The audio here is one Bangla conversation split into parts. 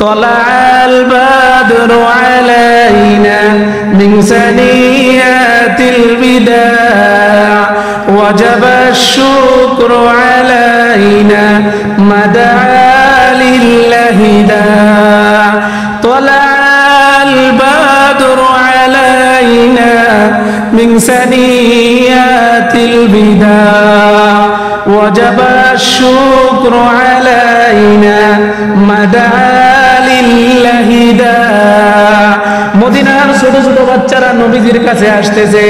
তলাআল বাদরু আলাইনা মিন সানিয়াতিল বিদা ওয়াজাবা শুকরু আলাইনা মাদা লিল্লাহি দা তলাআল বাদরু আলাইনা মিন সানিয়াতিল বিদা ওয়াজাবা শুকরু আলাইনা মাদা লিল্লাহি দা। মদিনার ছোট ছোট বাচ্চারা নবীজির কাছে আসতেছে,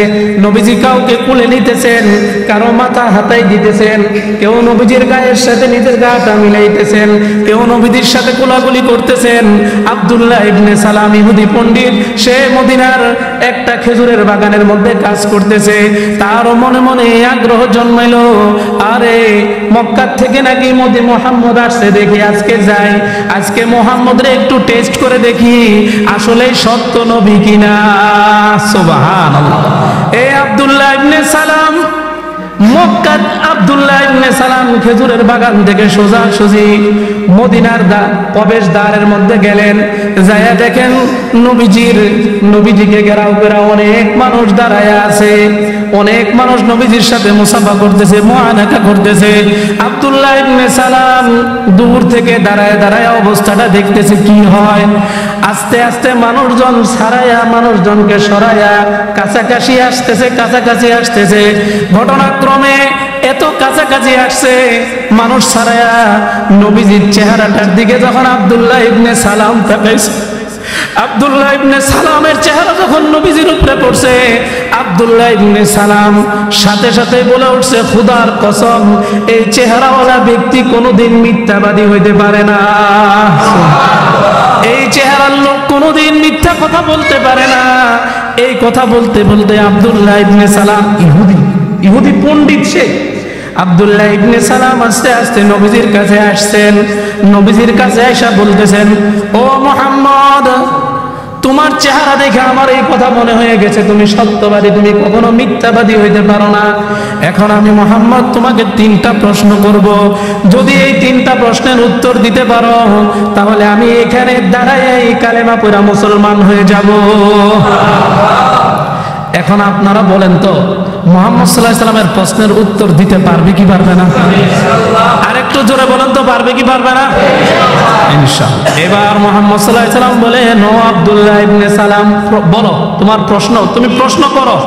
নবীজি কাউকে কোলে নিতেছেন, কারো মাথা হাতায় দিতেছেন, কেউ নবীজির গায়ের সাথে নিজের গাটা মিলাইতেছেন, কেউ নবীজির সাথে কোলাকুলি করতেছেন। আব্দুল্লাহ ইবনে সালাম ইহুদি পণ্ডিত, সে মদিনার একটা খেজুরের বাগানের মধ্যে কাজ করতেছে। তার মনে মনে আগ্রহ জন্মাইলো, আরে মক্কা থেকে নাকি মুহাম্মদ আসছে, দেখি আজকে যাই, আজকে মুহাম্মদরে একটু টেস্ট করে দেখি আসলে সত্য নবী কিনা। সুবহানাল্লাহ। এই আব্দুল্লাহ ইবনে সালাম মক্কা, আব্দুল্লাহ ইবনে সালাম খেজুরের বাগান থেকে সোজাসুজি মদিনার প্রবেশ দ্বারের মধ্যে গেলেন। যাইয়া দেখেন নবীজিকে ঘেরাও করে অনেক মানুষ দাঁড়ায় আছে, অনেক মানুষ নবীজির সাথে মুসাফা করতেছে, মুআনাকা করতেছে। আব্দুল্লাহ ইবনে সালাম দূর থেকে দাঁড়ায় দাঁড়ায় অবস্থাটা দেখতেছে কি হয়। আস্তে আস্তে মানুষজন ছাড়াইয়া, মানুষজনকে সরাইয়া কাছাকাছি আসতেছে। ঘটনাক্রমে এত কাছাকাছি আসছে, মানুষ ছাড়াইয়া নবীজির চেহারাটার দিকে যখন আব্দুল্লাহ ইবনে সালাম তাকাইছে, আব্দুল্লাহ ইবনে সালামের চেহারা যখন নবীজির উপরে পড়ছে, আব্দুল্লাহ ইবনে সালাম সাথে সাথে বলে উঠছে, খোদার কসম, এই চেহারাওয়ালা ব্যক্তি কোনোদিন মিথ্যাবাদী হইতে পারে না। এই চেহারার লোক কোনোদিন মিথ্যা কথা বলতে পারে না। এই কথা বলতে বলতে আব্দুল্লাহ ইবনে সালাম ইহুদি পণ্ডিত, সে আব্দুল্লাহ ইবনে সালাম আস্তে আস্তে নবীজির কাছে আসছেন। নবীজির কাছে আয়েশা বলতেছেন, ও মুহাম্মদ, তোমার চেহারা দেখে আমার এই কথা মনে হয়ে গেছে তুমি সত্যবাদী, তুমি কখনো মিথ্যাবাদী হইতে পারো না। এখন আমি মুহাম্মদ তোমাকে 3টা প্রশ্ন করব, যদি এই 3টা প্রশ্নের উত্তর দিতে পারো তাহলে আমি এখানে দাঁড়ায় এই কালেমা পড়া মুসলমান হয়ে যাব। এখন আপনারা বলেন তো, মুহাম্মদ সাল্লাল্লাহু আলাইহি ওয়াসাল্লামের প্রশ্নের উত্তর দিতে পারবে কি পারবে না? আরেকটু জোরে বলেন তো, পারবে কি পারবে না? ইনশাআল্লাহ। এবার মুহাম্মদ সাল্লাল্লাহু আলাইহি ওয়াসাল্লাম বলেন, ও আব্দুল্লাহ ইবনে সালাম, বলো তোমার প্রশ্ন, তুমি প্রশ্ন করো,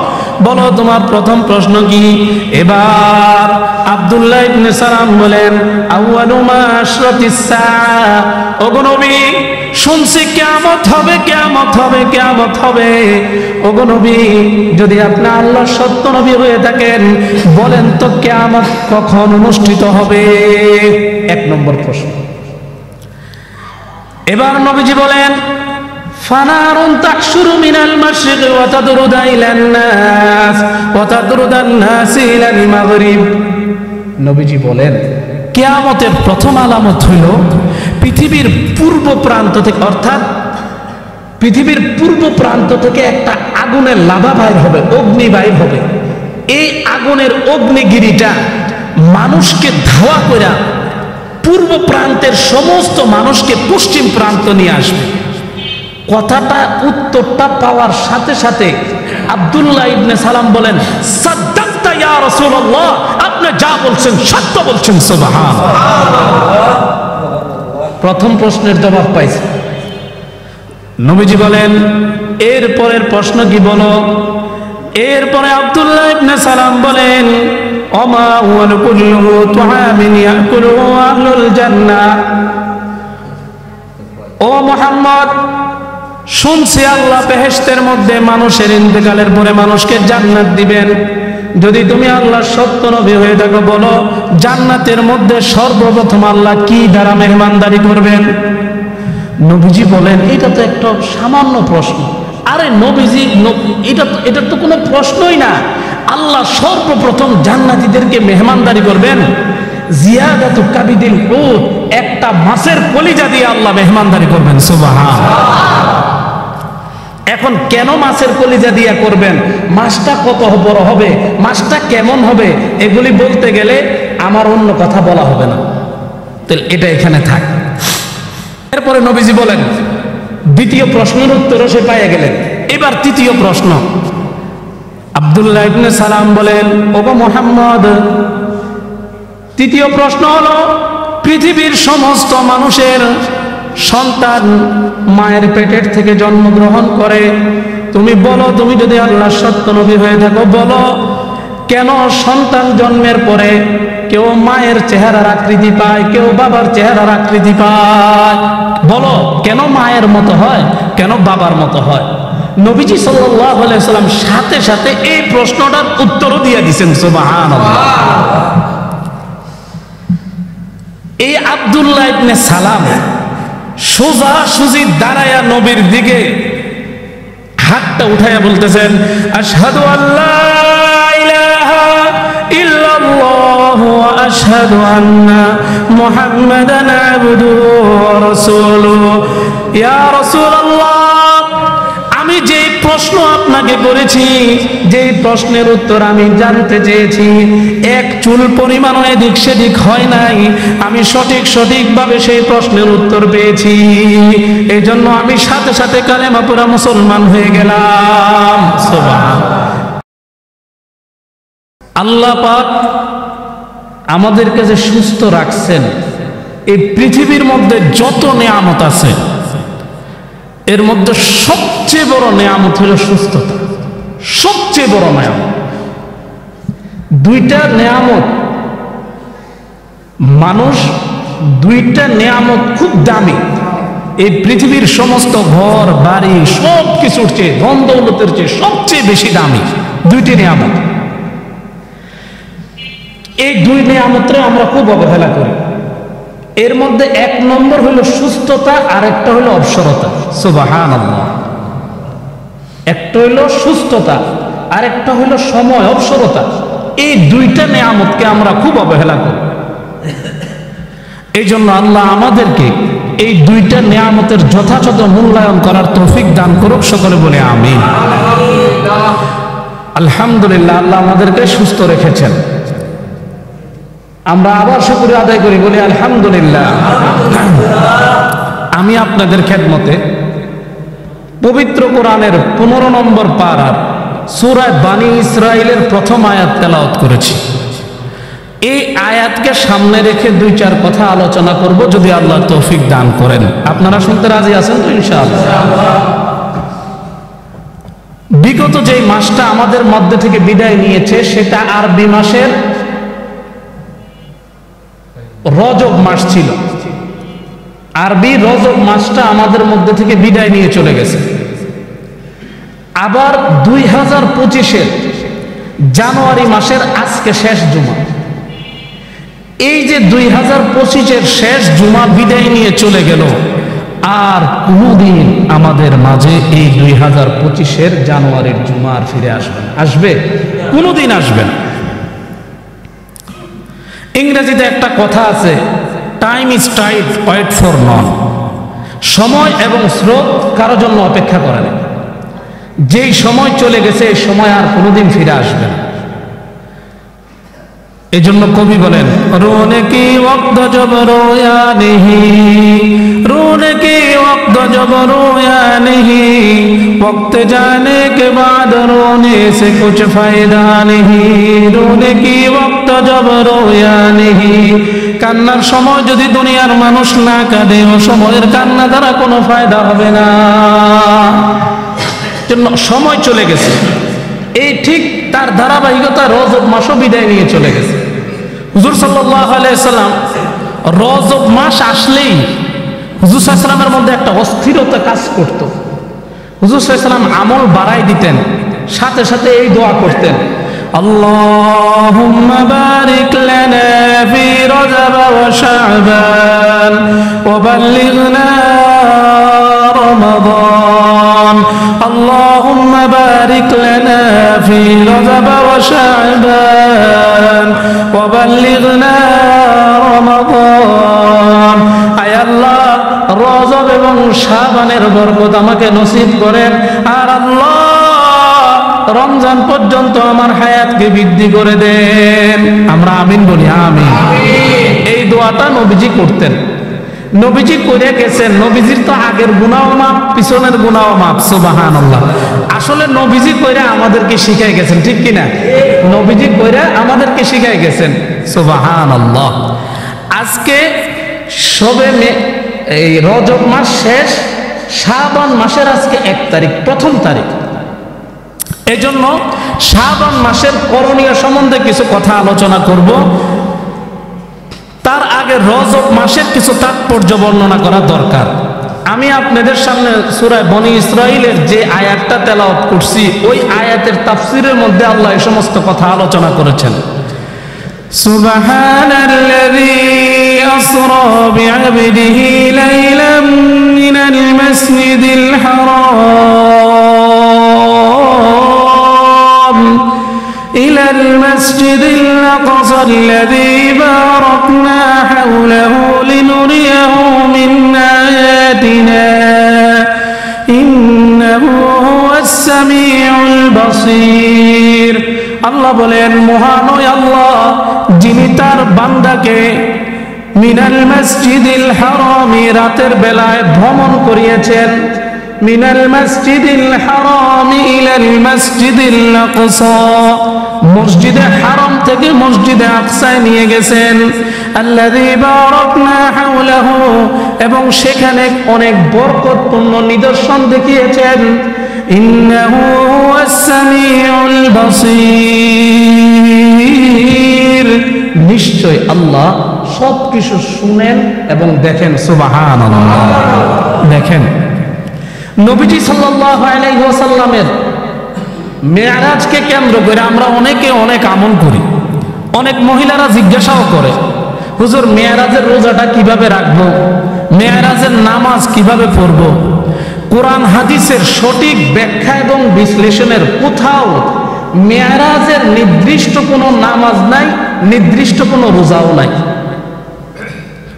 বলো তোমার প্রথম প্রশ্ন কি? এবার আব্দুল্লাহ ইবনে সালাম বলেন, আউয়ালু মা আশরাতিস সাআ, ওগো নবী শুনছি কিয়ামত হবে, কিয়ামত হবে, কিয়ামত হবে। ওগো নবী, যদি আপনি আল্লাহর সত্য নবী হয়ে থাকেন বলেন তো কিয়ামত কখন অনুষ্ঠিত হবে? 1 নম্বর প্রশ্ন। এবার নবীজি বলেন, ফানারুন তাকশুরু মিনাল মাশরিক ওয়া তাদরুদু ইলান নাস ওয়া তাদরুদান নাস ইলাল মাগরিব। নবীজি বলেন, কিয়ামতের প্রথম আলামত হইল পৃথিবীর পূর্ব প্রান্ত থেকে, অর্থাৎ পৃথিবীর পূর্ব প্রান্ত থেকে একটা আগুনের লাভা বাইর হবে, অগ্নি বাইর হবে। এই আগুনের অগ্নিগিরিটা মানুষকে ধাওয়া করে পূর্ব প্রান্তের সমস্ত মানুষকে পশ্চিম প্রান্ত নিয়ে আসবে। কথাটা উত্তরটা পাওয়ার সাথে সাথে আব্দুল্লাহ ইবনে সালাম বলেন, সাদ্দাকতা ইয়া রাসূলুল্লাহ, আপনি যা বলছেন সত্য বলছেন। সুবহানাল্লাহ। প্রথম প্রশ্নের জবাব পাইছে। নবীজি বলেন, এর পরের প্রশ্ন কি বলো? এরপরে আব্দুল্লাহ ইবনে সালাম বলেন, ওমা ওয়াল কুল্লু তুআমিন ইয়াকুলু আহলুল জান্নাহ। ও মুহাম্মদ, শুনছি আল্লাহ বেহেশতের মধ্যে মানুষের ইন্তেকালের পরে মানুষকে জান্নাত দিবেন। যদি তুমি আল্লাহ সত্য নবী হয়ে থাকো বলো, জান্নাতের মধ্যে সর্বপ্রথম আল্লাহ কি দ্বারা মেহমানদারি করবেন? নবীজি বলেন, এটা তো একটা সামান্য প্রশ্ন। আরে নবীজি, এটা তো কোনো প্রশ্নই না। আল্লাহ সর্বপ্রথম জান্নাতীদেরকে মেহমানদারি করবেন জিয়াদাতু কাবিদিল হুত, একটা মাছের কলিজা দিয়ে আল্লাহ মেহমানদারি করবেন। সুবহানাল্লাহ। এখন কেন মাছের কলিজা দিয়া করবেন, মাছটা কত বড় হবে, মাছটা কেমন হবে, এগুলি বলতে গেলে আমার অন্য কথা বলা হবে না, তাহলে এটা এখানে থাক। এরপরে নবীজি বলেন, দ্বিতীয় প্রশ্নের উত্তরও সে পেয়ে গেলেন। এবার তৃতীয় প্রশ্ন। আব্দুল্লাহ ইবনে সালাম বলেন, ওগো মুহাম্মদ, তৃতীয় প্রশ্ন হলো, পৃথিবীর সমস্ত মানুষের সন্তান মায়ের পেটের থেকে জন্মগ্রহণ করে। তুমি বলো, তুমি যদি আল্লাহর সত্য নবী হয়ে থাকো, বলো কেন সন্তান জন্মের পরে কেউ মায়ের চেহারার আকৃতি পায়, কেউ বাবার চেহারার আকৃতি পায়? বলো কেন মায়ের মতো হয়, কেন বাবার মতো হয়? নবীজি সাল্লাল্লাহু আলাইহি সাল্লাম সাথে সাথে এই প্রশ্নটার উত্তরও দিয়ে দিয়েছেন। সুবহানাল্লাহ। এই আব্দুল্লাহ ইবনে সালাম সোজা সুজি দাঁড়ায়া নবীর দিকে হাতটা উঠাইয়া বলতেছেন, আশহাদু আল্লা ইলাহা ইল্লাল্লাহ ওয়া আশহাদু আন্না মুহাম্মাদান আবদুহু ওয়া রাসূলুহু। ইয়া রাসূলুল্লাহ, আমি যে প্রশ্ন আপনাকে করেছি, যে প্রশ্নের উত্তর আমি জানতে চেয়েছি, এক চুল পরিমাণও এদিক সেদিক হয় নাই। আমি সঠিকভাবে সেই প্রশ্নের উত্তর পেয়েছি। এই জন্য আমি সাথে সাথে কালেমা পড়া মুসলমান হয়ে গেলাম। সুবহানাল্লাহ। আল্লাহ পাক আমাদেরকে যে সুস্থ রাখছেন, এই পৃথিবীর মধ্যে যত নেয়ামত আছে এর মধ্যে সবচেয়ে বড় নেয়ামত হলো সুস্থতা। সবচেয়ে বড় নেয়ামত। দুইটা নেয়ামত, মানুষ দুইটা নেয়ামত খুব দামি। এই পৃথিবীর সমস্ত ঘর বাড়ি সব কিছুর চেয়ে, ধন দৌলতের চেয়ে সবচেয়ে বেশি দামি দুইটি নেয়ামত। এই দুই নেয়ামতরে আমরা খুব অবহেলা করি। এর মধ্যে এক নম্বর হলো সুস্থতা, আর একটা হলো অবসরতা। সুবহানাল্লাহ। একটা হলো সুস্থতা, আর একটা হলো সময়, অবসরতা। এই দুইটা নেয়ামতকে আমরা খুব অবহেলা করি। এই জন্য আল্লাহ আমাদেরকে এই দুইটা নেয়ামতের যথাযথ মূল্যায়ন করার তৌফিক দান করুক। সকলে বলে আমিন। আলহামদুলিল্লাহ, আল্লাহ আমাদেরকে সুস্থ রেখেছেন। আমরা আবার শুকরিয়া আদায় করি, বলি আলহামদুলিল্লাহ। আমি আপনাদের খেদমতে পবিত্র কোরআনের 15 নম্বর পারার সূরা বানী ইসরাইলের প্রথম আয়াত তেলাওয়াত করেছি। এই আয়াতকে সামনে রেখে দুই চার কথা আলোচনা করব, যদি আল্লাহ তৌফিক দান করেন। আপনারা শুনতে রাজি আছেন তো ইনশাআল্লাহ? বিগত যে মাসটা আমাদের মধ্যে থেকে বিদায় নিয়েছে, সেটা আরবি মাসের রজব মাস ছিল। আরবি রজব মাসটা আমাদের মধ্যে থেকে বিদায় নিয়ে চলে গেছে। আবার 2025-এর জানুয়ারি মাসের আজকে শেষ জুমা। এই যে 2025-এর শেষ জুমা বিদায় নিয়ে চলে গেল, আর কোনদিন আমাদের মাঝে এই 2025-এর জানুয়ারির জুমা আর ফিরে আসবে না। আসবে? কোনদিন আসবে না। ইংরেজিতে একটা কথা আছে, time is tide, wait for none. সময় এবং স্রোত কারোর জন্য অপেক্ষা করে না। যেই সময় চলে গেছে, এই সময় আর কোনোদিন ফিরে আসবে না। এই জন্য কবি বলেন, রোনে কি ওয়াক্ত জব রোয়া নেহি, রোনে কি ওয়াক্ত জব রোয়া নেহি, वक्त जाने के बाद रोने से कुछ फायदा नहीं, रोने की वक्त जब रोया नहीं। কান্নার সময় যদি দুনিয়ার মানুষ না কাঁদে, ও সময়ের কান্না দ্বারা কোনো ফায়দা হবে না। জন্য সময় চলে গেছে। এই ঠিক তার ধারাবাহিকতা রজব মাসও বিদায় নিয়ে চলে গেছে। হুজুর সাল্লাল্লাহু আলাইহি সাল্লাম রজব মাস আসলেই হুজুর সাল্লাল্লাহু আলাইহি সাল্লামের মধ্যে একটা অস্থিরতা কাজ করত। হুজুর সাল্লাল্লাহু আলাইহি সাল্লাম আমল বাড়াই দিতেন, সাথে সাথে এই দোয়া করতেন, আল্লাহুম্মা বারিক লানা ফি রজব ওয়া শাবান ওয়া বাল্লিগনা রমাদান, আল্লাহুম্মা বারিক লানা ফি রজব ওয়া শাবান ওয়া বাল্লিগনা রমাদান। আয় আল্লাহ, রজব এবং শাবানের বরকত আমাকে নসিব করেন, আর আল্লাহ রমজান পর্যন্ত আমার হায়াতকে বৃদ্ধি করে দেন। আমরা আমিন বলি, আমিন। এই দোয়াটা নবীজি করতেন। নবীজি করে গেছেন, নবীজির তো আগের গুনাহ মাপ, পিছনের গুনাহ মাপ। সুবহানাল্লাহ। আসলে নবীজি কইরা আমাদেরকে শিখাই গেছেন, ঠিক কিনা? নবীজি কইরা আমাদেরকে শিখাই গেছেন। সুবহানাল্লাহ। আজকে এই রজব মাস শেষ, শাবান মাসের আজকে 1 তারিখ, প্রথম তারিখ। এজন্য শাবান মাসের করণীয় সম্বন্ধে কিছু কথা আলোচনা করব। তার আগে রজব মাসের কিছু তাৎপর্য বর্ণনা করা দরকার। আমি আপনাদের সামনে সূরা বনী ইসরাইলের যে আয়াতটা তেলাওয়াত করছি, ওই আয়াতের তাফসীরের মধ্যে আল্লাহ এই সমস্ত কথা আলোচনা করেছেন। সুবহানাল্লাযী আসরা বিআবদিহি লাইলাম মিনাল মাসজিদিল হারাম ইলাল মাসজিদিল আকসা আল্লাযী বারাকনা হাওলাহু লিনুরিয়াহু মিন আয়াতিনা ইন্নাহু হুয়াস সামিউল বাসীর। আল্লাহ বলেন, মহান ওই আল্লাহ যিনি তার বান্দাকে মিনাল মসজিদিল হারামি, রাতের বেলায় ভ্রমণ করিয়েছেন, মিনাল মসজিদিল হারামি ইলাল মসজিদিল আকসা, মসজিদে হারাম থেকে মসজিদে আকসায় নিয়ে গেছেন। আল্লাযী বারাকনা হাওলাহু, এবং সেখানে অনেক বরকতপূর্ণ নিদর্শন দেখিয়েছেন। ইন্নাহু হুয়াস সামিউল বাসীর, নিশ্চয় আল্লাহ সবকিছু শুনেন এবং দেখেন। সুবহানাল্লাহ। দেখেন, নবীজি সাল্লাল্লাহু আলাইহি ওয়াসাল্লামের মেরাজকে কেন্দ্র করে আমরা অনেকে অনেক আমল করি। অনেক মহিলারা জিজ্ঞাসাও করে, হুজুর মেরাজের রোজাটা কিভাবে রাখবো, মেরাজের নামাজ কিভাবে পড়বো? কোরআন হাদিসের সঠিক ব্যাখ্যা এবং বিশ্লেষণের কোথাও মেরাজের নির্দিষ্ট কোনো নামাজ নাই, নির্দিষ্ট কোনো রোজাও নাই।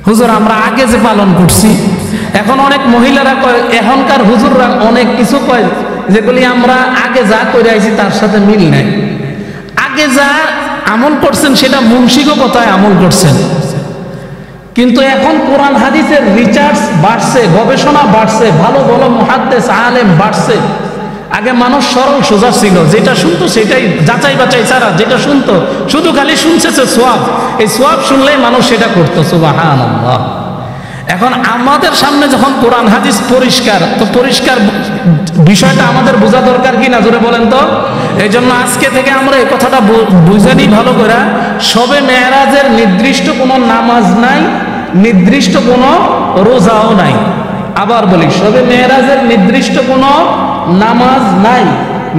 হুজুর আমরা আগে যে পালন করছি, এখন অনেক মহিলারা কয়, এখনকার হুজুররা অনেক কিছু কয় যেগুলি আমরা আগে যা করে আইছি তার সাথে মিল নাই। আগে যা আমল করছেন সেটা মুন্সিকতায় আমল করছেন, কিন্তু এখন কোরআন হাদিসের রিসার্চ বাড়ছে, গবেষণা বাড়ছে, ভালো ভালো মুহাদ্দিস আলেম বাড়ছে। আগে মানুষ সরল সোজা ছিল, যেটা শুনতো সেটাই যাচাই বাছাই ছাড়া যেটা শুনতো শুধু খালি শুনছে সোয়াব, এই সোয়াব শুনলেই মানুষ সেটা করতো। সুবহানাল্লাহ। এখন আমাদের সামনে যখন কোরআন হাদিস পরিষ্কার, তো পরিষ্কার বিষয়টা আমাদের বোঝা দরকার কি না, জোরে বলেন তো? এই জন্য আজকে থেকে আমরা এই কথাটা বুঝে নিই ভালো করে, সবে মেরাজের নির্দিষ্ট কোনো নামাজ নাই, নির্দিষ্ট কোনো রোজাও নাই। আবার বলি, সবে মেরাজের নির্দিষ্ট কোনো নামাজ নাই,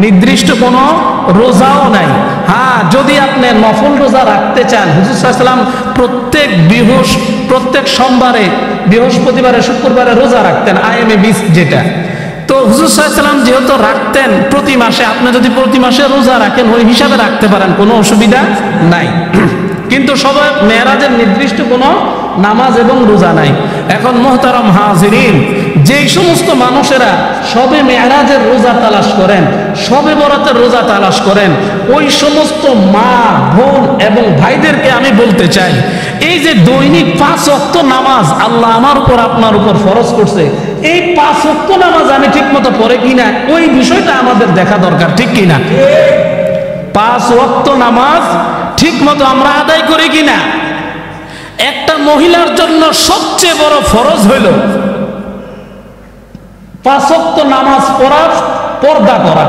নির্দিষ্ট কোনো রোজাও নাই। হ্যাঁ, যদি আপনি নফল রোজা রাখতে চান, হুজুর সাল্লাল্লাহু আলাইহি ওয়াসাল্লাম প্রত্যেক সোমবারে, বৃহস্পতিবারে, শুক্রবারে রোজা রাখতেন, আইএমএ 20 যেটা। তো হুজুর সাল্লাল্লাহু আলাইহি ওয়াসাল্লাম যেহেতু রাখতেন প্রতি মাসে, আপনি যদি প্রতি মাসে রোজা রাখেন ওই হিসাবে রাখতে পারেন, কোনো অসুবিধা নাই। কিন্তু সবাই মেরাজের নির্দিষ্ট কোনো নামাজ এবং রোজা নাই। এখন মুহতারাম হাজিরিন, যেই সমস্ত মানুষেরা সবে মেরাজের রোজা তালাশ করেন, সবে বরাতের রোজা তালাশ করেন, ওই সমস্ত মা, বোন এবং ভাইদেরকে আমি বলতে চাই, এই যে দৈনিক 5 ওয়াক্ত নামাজ আল্লাহ আমার উপর আপনার উপর ফরজ করছে, এই 5 ওয়াক্ত নামাজ আমি ঠিক মতো পড়ে কিনা, ওই বিষয়টা আমাদের দেখা দরকার, ঠিক কিনা? 5 ওয়াক্ত নামাজ ঠিক মতো আমরা আদায় করি কিনা? একটা মহিলার জন্য সবচেয়ে বড় ফরজ হইল 5 ওয়াক্ত নামাজ পড়া, পর্দা করা।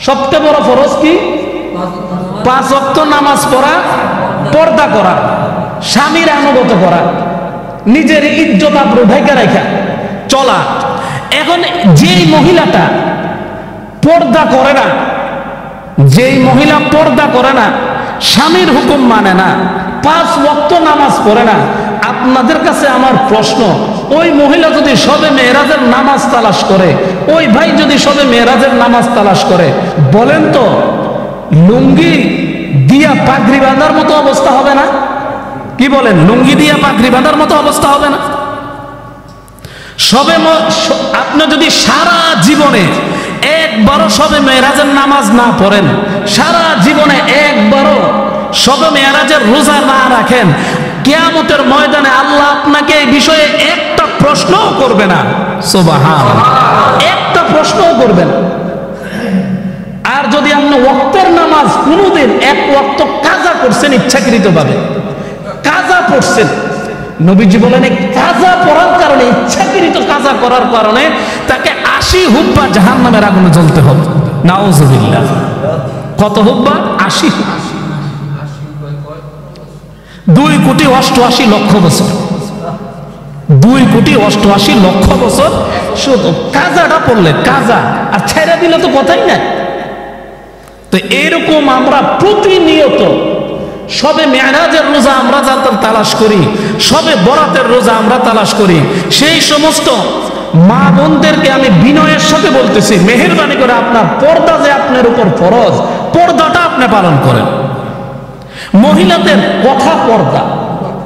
সবচেয়ে বড় ফরজ কি? 5 ওয়াক্ত নামাজ পড়া, পর্দা করা, স্বামীর আনুগত করা, নিজের ইজ্জত আবরু ঢাকা রাখা চলা। এখন যেই মহিলাটা পর্দা করে না, যেই মহিলা পর্দা করে না, স্বামীর হুকুম মানে না, 5 ওয়াক্ত নামাজ পড়ে না, আপনাদের কাছে আমার প্রশ্ন, ওই মহিলা যদি সবে মেরাজের নামাজ তালাশ করে, ওই ভাই যদি সবে মেরাজের নামাজ তালাশ করে, বলেন তো লুঙ্গি দিয়া পাগড়ি বাঁধার মতো অবস্থা হবে না? কি বলেন? লুঙ্গি দিয়া পাগড়ি বাঁধার মতো অবস্থা হবে না? আপনি যদি সারা জীবনে একবারও সবে মেরাজের নামাজ না পড়েন, সারা জীবনে একবারও সবে মেরাজের রোজা না রাখেন, কিয়ামতের ময়দানে আল্লাহ আপনাকে এই বিষয়ে একটা প্রশ্নও করবে না। সুবহানাল্লাহ, একটা প্রশ্নও করবে না। আর যদি আপনি ওয়াক্তের নামাজ কোনোদিন এক ওয়াক্ত কাজা করছেন, ইচ্ছাকৃতভাবে কাজা পড়ছেন, নবীজি বলেন এই কাজা পড়ার কারণে, ইচ্ছাকৃত কাজা করার কারণে তাকে 80 হুব্বা জাহান্নামের আগুনে জ্বলতে হবে। নাউজুবিল্লাহ। কত হুব্বা? 80। 2,88,00,000 বছর। 2,88,00,000 বছর শুধু কাজাটা পড়লে, কাজা আর ছেড়ে দিলে তো কথাই নাই। তো এইরকম আমরা প্রতিনিয়ত সবে মেরাজের রোজা আমরা যাতে তালাশ করি, সবে বরাতের রোজা আমরা তালাশ করি, সেই সমস্ত মা বোনদেরকে আমি বিনয়ের সাথে বলতেছি, মেহেরবানি করে আপনার পর্দা যে আপনার উপর ফরজ, পর্দাটা আপনি পালন করেন। মহিলাদের কথা পর্দা,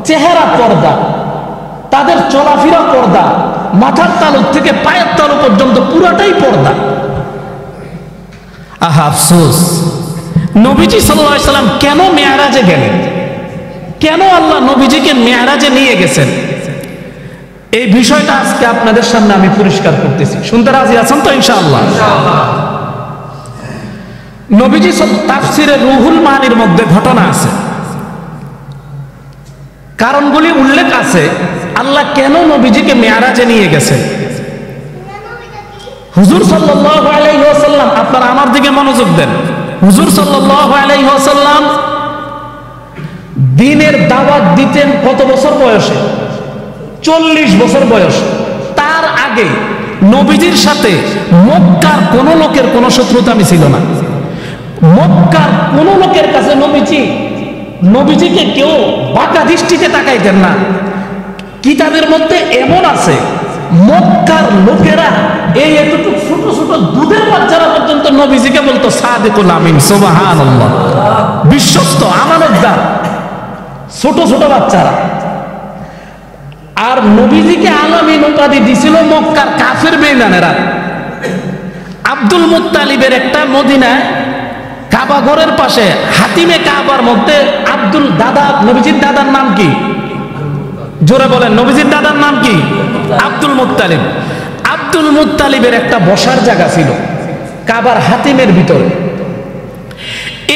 চেহারা পর্দা, তাদের চলাফেরা পর্দা, মাথার তালু থেকে পায়ের তালু পর্যন্ত পুরাটাই পর্দা। আহা আফসোস, নবীজি সাল্লাল্লাহু আলাইহি সাল্লাম কেন মেরাজে গেলেন? কেন আল্লাহ নবীজিকে মেরাজে নিয়ে গেছেন? এই বিষয়টা আজকে আপনাদের সামনে আমি পরিষ্কার করতেছি। শুনতে রাজি আছেন তো ইনশাআল্লাহ? নবীজি তাফসিরে রুহুল মানির মধ্যে ঘটনা আছে, কারণগুলি উল্লেখ আছে আল্লাহ কেন নবীজিকে মেরাজে নিয়ে গেছেন। হুজুর সাল্লাল্লাহু আলাইহি ওয়াসাল্লাম, আপনারা আমার দিকে মনোযোগ দেন, হুজুর সাল্লাল্লাহু আলাইহি ওয়াসাল্লাম দ্বীনের দাওয়াত দিতেন কত বছর বয়সে? 40 বছর বয়স। তার আগে নবীজির সাথে মক্কার কোন লোকের কোন শত্রুতা ছিল না। মক্কার কোন লোকের কাছে নবীজিকে কেউ বাঁকা দৃষ্টিতে তাকাইতেন না। কিতাবের মধ্যে এমন আছে মক্কার লোকেরা এই এতটুকু ছোট ছোট দুধের বাচ্চারা পর্যন্ত নবীজিকে বলতো সাদিকুল আমিন। সুবহানাল্লাহ, বিশ্বস্ত, আমানতদার, ছোট ছোট বাচ্চারা। আর নবীজিকে আলামিন উপাধি দিছিল মক্কার কাফের বেঈমানেরা। আব্দুল মুত্তালিবের একটা মদিনায় কাবা ঘরের পাশে হাতিমে কাবার মধ্যে নবীজির দাদার নাম কি? জোরে বলেন, নবীজির দাদার নাম কি? Abdul Muttalib. আব্দুল মুত্তালিবের একটা বসার জায়গা ছিল কাবার হাতিমের ভিতরে।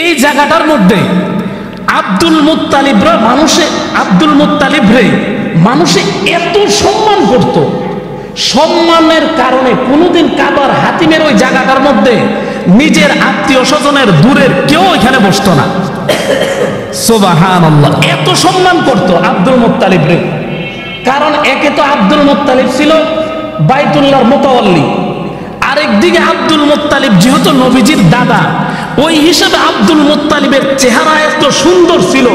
এই জায়গাটার মধ্যে আব্দুল মুত্তালিবরে মানুষে এত সম্মান করত, সম্মানের কারণে কোনোদিন কাবার হাতিমের ওই জায়গাটার মধ্যে নিজের আত্মীয় স্বজনের দূরের কেউ এখানে বসতো না। সুবহানাল্লাহ, এত সম্মান করত আব্দুল মুত্তালিবরে। কারণ একে তো আব্দুল মুত্তালিব ছিল বাইতুল্লাহর মুতাওয়াল্লি, আরেকদিকে আব্দুল মুত্তালিব যেহেতু নবীজির দাদা, ওই হিসেবে আব্দুল মুত্তালিবের চেহারা এত সুন্দর ছিল,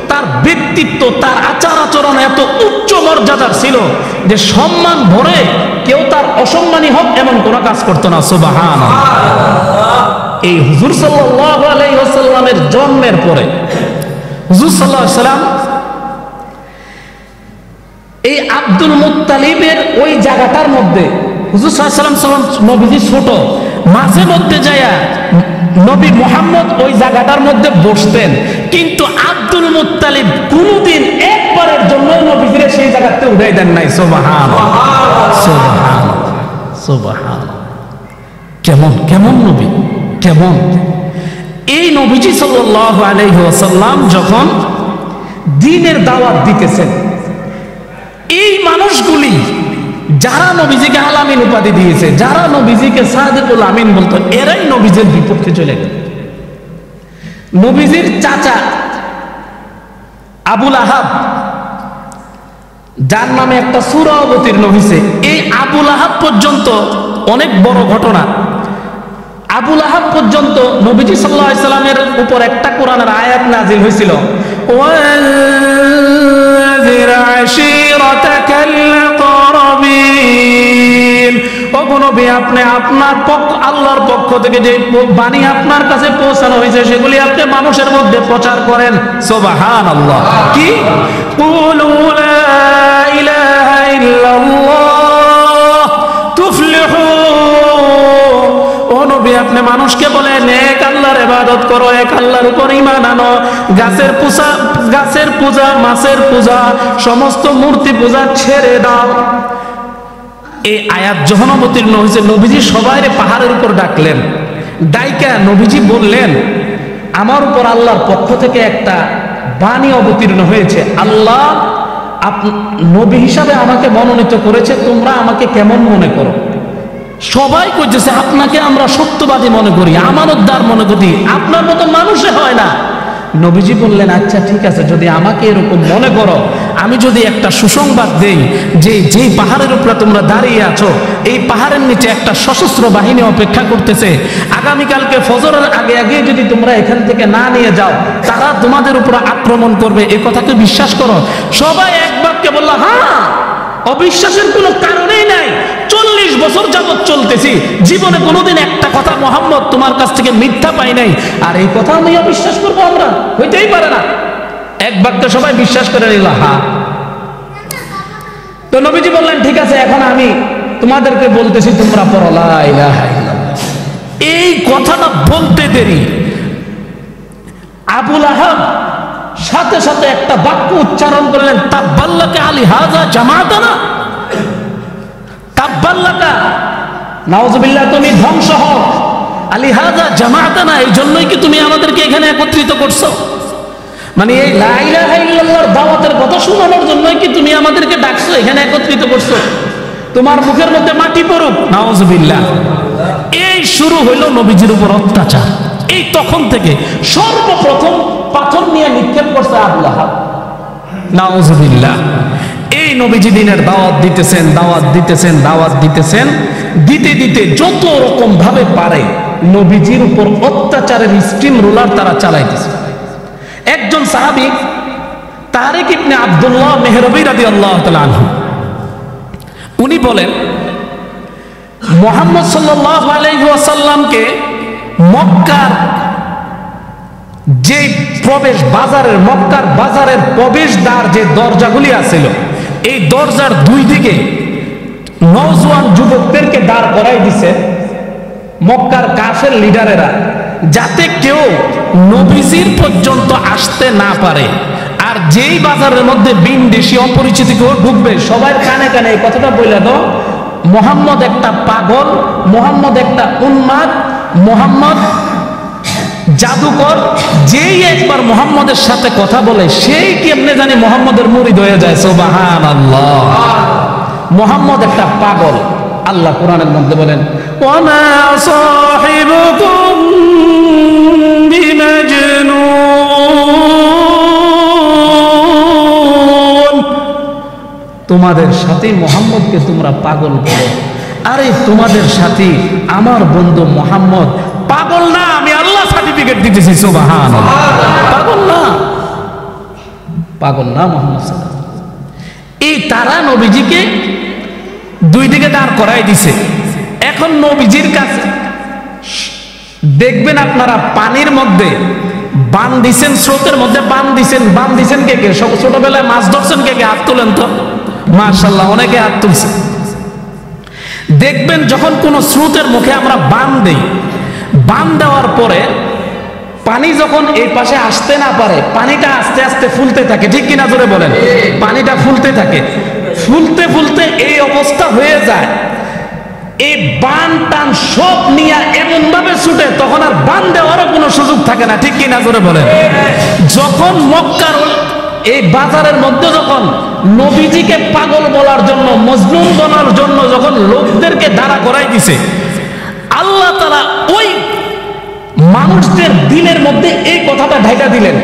তার ব্যক্তিত্ব, তার আচার আচরণ এত উচ্চ মর্যাদার ছিল যে সম্মান ভরে কেউ তার অসম্মানী হোক এমন কোন কাজ করতো না। সুবহানাল্লাহ। এই হুজুর সাল্লাল্লাহু আলাইহি ওয়াসাল্লামের জন্মের পরে হুজুর সাল্লাল্লাহু আলাইহি ওয়াসাল্লাম এই আব্দুল মুত্তালিবের ওই জায়গাটার মধ্যে, হুজুর সাল্লাল্লাহু আলাইহি ওয়াসাল্লাম নবীজি ছোট, মাঝে মধ্যে যায়া নবী মুহাম্মদ ওই জায়গাটার মধ্যে বসতেন, কিন্তু আব্দুল মুত্তালিব কোনদিন একবারের জন্য নবীজিরে সেই জায়গাতে উঠাই দেন নাই। সুবহানাল্লাহ, সুবহানাল্লাহ, সুবহানাল্লাহ। কেমন নবী, কেমন! এই নবীজি সাল্লাল্লাহু আলাইহি ওয়াসাল্লাম যখন দ্বীনের দাওয়াত দিতেছেন, এই মানুষগুলি যারা নবীজিকে আলামিন উপাধি দিয়েছে, যারা নবীজিকে সাদিকুল আমিন বলতো, এরাই নবীজির বিপক্ষে চলে গেল। নবীজির চাচা আবুল আহাব, যার নামে একটা সূরা অবতীর্ণ হয়েছে, এই আবুল আহাব পর্যন্ত, অনেক বড় ঘটনা, আবুল আহাব পর্যন্ত নবীজি সাল্লাল্লাহু আলাইহি সাল্লামের উপর একটা কোরআনের আয়াত নাজিল হয়েছিল, ওয়ানজির আশীরাতাকাল আকরাবিন। ওগো নবী, আপনি আপনার আল্লাহর পক্ষ থেকে যে বাণী আপনার কাছে পৌঁছানো হয়েছে সেগুলি আপনি মানুষের মধ্যে প্রচার করেন। সুবহানাল্লাহ। কি? কুলু লা ইলাহা ইল্লাল্লাহ তুফলিহু। ও নবী, আপনি মানুষকে বলেন এক আল্লাহ আল্লাহর ইবাদত করো, এক আল্লাহর উপর ঈমান আনো, গাছের পূজা, মাছের পূজা, সমস্ত মূর্তি পূজা ছেড়ে দাও। এই আয়াত যখন অবতীর্ণ হয়েছে, নবীজি সবাইরে পাহাড়ের উপর ডাকলেন। ডাইকা নবীজি বললেন, আমার উপর আল্লাহর পক্ষ থেকে একটা বাণী অবতীর্ণ হয়েছে, আল্লাহ নবী হিসাবে আমাকে মনোনীত করেছে, তোমরা আমাকে কেমন মনে করো? সবাই কইতেছে আপনাকে আমরা সত্যবাদী মনে করি, আমানতদার মনে করি, আপনার মতো মানুষে হয় না। নবীজি বললেন, আচ্ছা ঠিক আছে, যদি আমাকে এরকম মনে করো, আমি যদি একটা সুসংবাদ দেই যে যেই পাহাড়ের উপরে তোমরা দাঁড়িয়ে আছো, এই পাহাড়ের নিচে একটা সশস্ত্র বাহিনী অপেক্ষা করতেছে, আগামীকালকে ফজরের আগে আগে যদি তোমরা এখান থেকে না নিয়ে যাও, তারা তোমাদের উপর আক্রমণ করবে, এই কথাকে বিশ্বাস করো? সবাই এক বাক্যে বলল, হ্যাঁ। অবিশ্বাসের কোনো কারণেই নাই। 40 বছর যাবত চলতেছি, জীবনে কোনোদিন একটা কথা মোহাম্মদ তোমার কাছ থেকে মিথ্যা পাই নাই, আর এই কথা আমি অবিশ্বাস করবো? আমরা হইতেই পারে না। এক বাক্যে সবাই বিশ্বাস করে নিল, হ্যাঁ। তো নবীজি বললেন, ঠিক আছে, এখন আমি তোমাদেরকে বলতেছি, তোমরা পড়ো লা ইলাহা ইল্লাল্লাহ। এই কথাটা বলতে দেরি আবু লাহাব সাথে সাথে একটা বাক্য উচ্চারণ করলেন, তাব্বাল্লাকা আলি হাযা জামাতানা, তাব্বাল্লাকা, নাউযুবিল্লাহ, তুমি ধ্বংস হও, আলি হাযা জামাতানা, এই জন্যই কি তুমি আমাদেরকে এখানে একত্রিত করছো? মানে এই লা ইলাহা ইল্লাল্লাহর দাওয়াতের কথা শোনানোর জন্যই কি তুমি আমাদেরকে ডাকছো, এখানে একত্রিত করছো? তোমার মুখের মধ্যে মাটি পড়ুক, নাউযুবিল্লাহ। এই শুরু হইল নবীজির উপর অত্যাচার। এই তখন থেকে সর্বপ্রথম পাথর নিয়ে নিক্ষেপ করছে আবু লাহাব, নাউযুবিল্লাহ। এই নবীজি দিনের দাওয়াত দিতেছেন, দিতে দিতে যত রকম ভাবে পারে নবীজির উপর অত্যাচারের স্টিম রোলার তারা চালাইতেছে। একজন সাহাবী তারিক ইবনে আব্দুল্লাহ মেহরবী রাদিয়াল্লাহু তাআলা আনহু, উনি বলেন, মুহাম্মদ সাল্লাল্লাহু আলাইহি ওয়াসাল্লামকে মক্কার যে প্রবেশ বাজারের, মক্কার বাজারের প্রবেশদ্বার যে দরজাগুলি আছিল, এই দরজার দুই দিকে নওজোয়ান যুবকদেরকে দাঁড় করাই দিছে মক্কার কাফের লিডারেরা, যাতে কেউ নবীজির পর্যন্ত আসতে না পারে। আর যেই বাজারের মধ্যে বিনদেশি অপরিচিত কেউ ঢুকবে, সবাই কানে কানে এই কথাটা বলে দাও, মোহাম্মদ একটা পাগল, মোহাম্মদ একটা উন্মাদ, মোহাম্মদ জাদুকর। যেই একবার মোহাম্মদের সাথে কথা বলে, সেই কেমনে জানি মোহাম্মদের মুরিদ হয়ে যায়। সুবহানাল্লাহ। মোহাম্মদ একটা পাগল। আল্লাহ কোরআনের মধ্যে বলেন, ওয়ামা সাহিবুকুম বিমাজনুন, তোমাদের সাথে মোহাম্মদকে তোমরা পাগল বলো। আরে তোমাদের সাথে আমার বন্ধু মোহাম্মদ পাগল না, আমি আল্লাহ সার্টিফিকেট দিতেছি। সুবহানাল্লাহ। পাগল না মোহাম্মদ সাল্লাল্লাহু আলাইহি ওয়াসাল্লাম। এই তারা নবীজিকে দুই দিকে দাঁড় করাই দিছে। এখন নবীজির কাছে দেখবেন আপনারা, পানির মধ্যে বান দিছেন, স্রোতের মধ্যে বান দিছেন কে কে? সব ছোটবেলায় মাছ ধরছেন কে কে? হাত তোলেন তো। মাশাআল্লাহ, অনেকে হাত তুলছে। দেখবেন যখন কোন স্রোতের মুখে আমরা বান দেই, বান দেওয়ার পরে পানি যখন এই পাশে আসতে না পারে, পানিটা আস্তে আস্তে ফুলতে থাকে, ঠিক কিনা জোরে বলেন? পানিটা ফুলতে থাকে, ফুলতে ফুলতে এই অবস্থা হয়ে যায়, এই বান টান সব নিয়ে এমন ভাবে ছুটে, তখন আর বান দেওয়ারও কোনো সুযোগ থাকে না, ঠিক কিনা জোরে বলেন? যখন মক্কার এই বাজারের মধ্যে যখন নবীজিকে পাগল বলার জন্য, মজনুন বলার জন্য যখন লোকদেরকে দাঁড়া করাই দিছে, আল্লাহ তাআলা ওই মানুষদের দিলের মধ্যে এই কথাটা ঢাইকা দিলেন,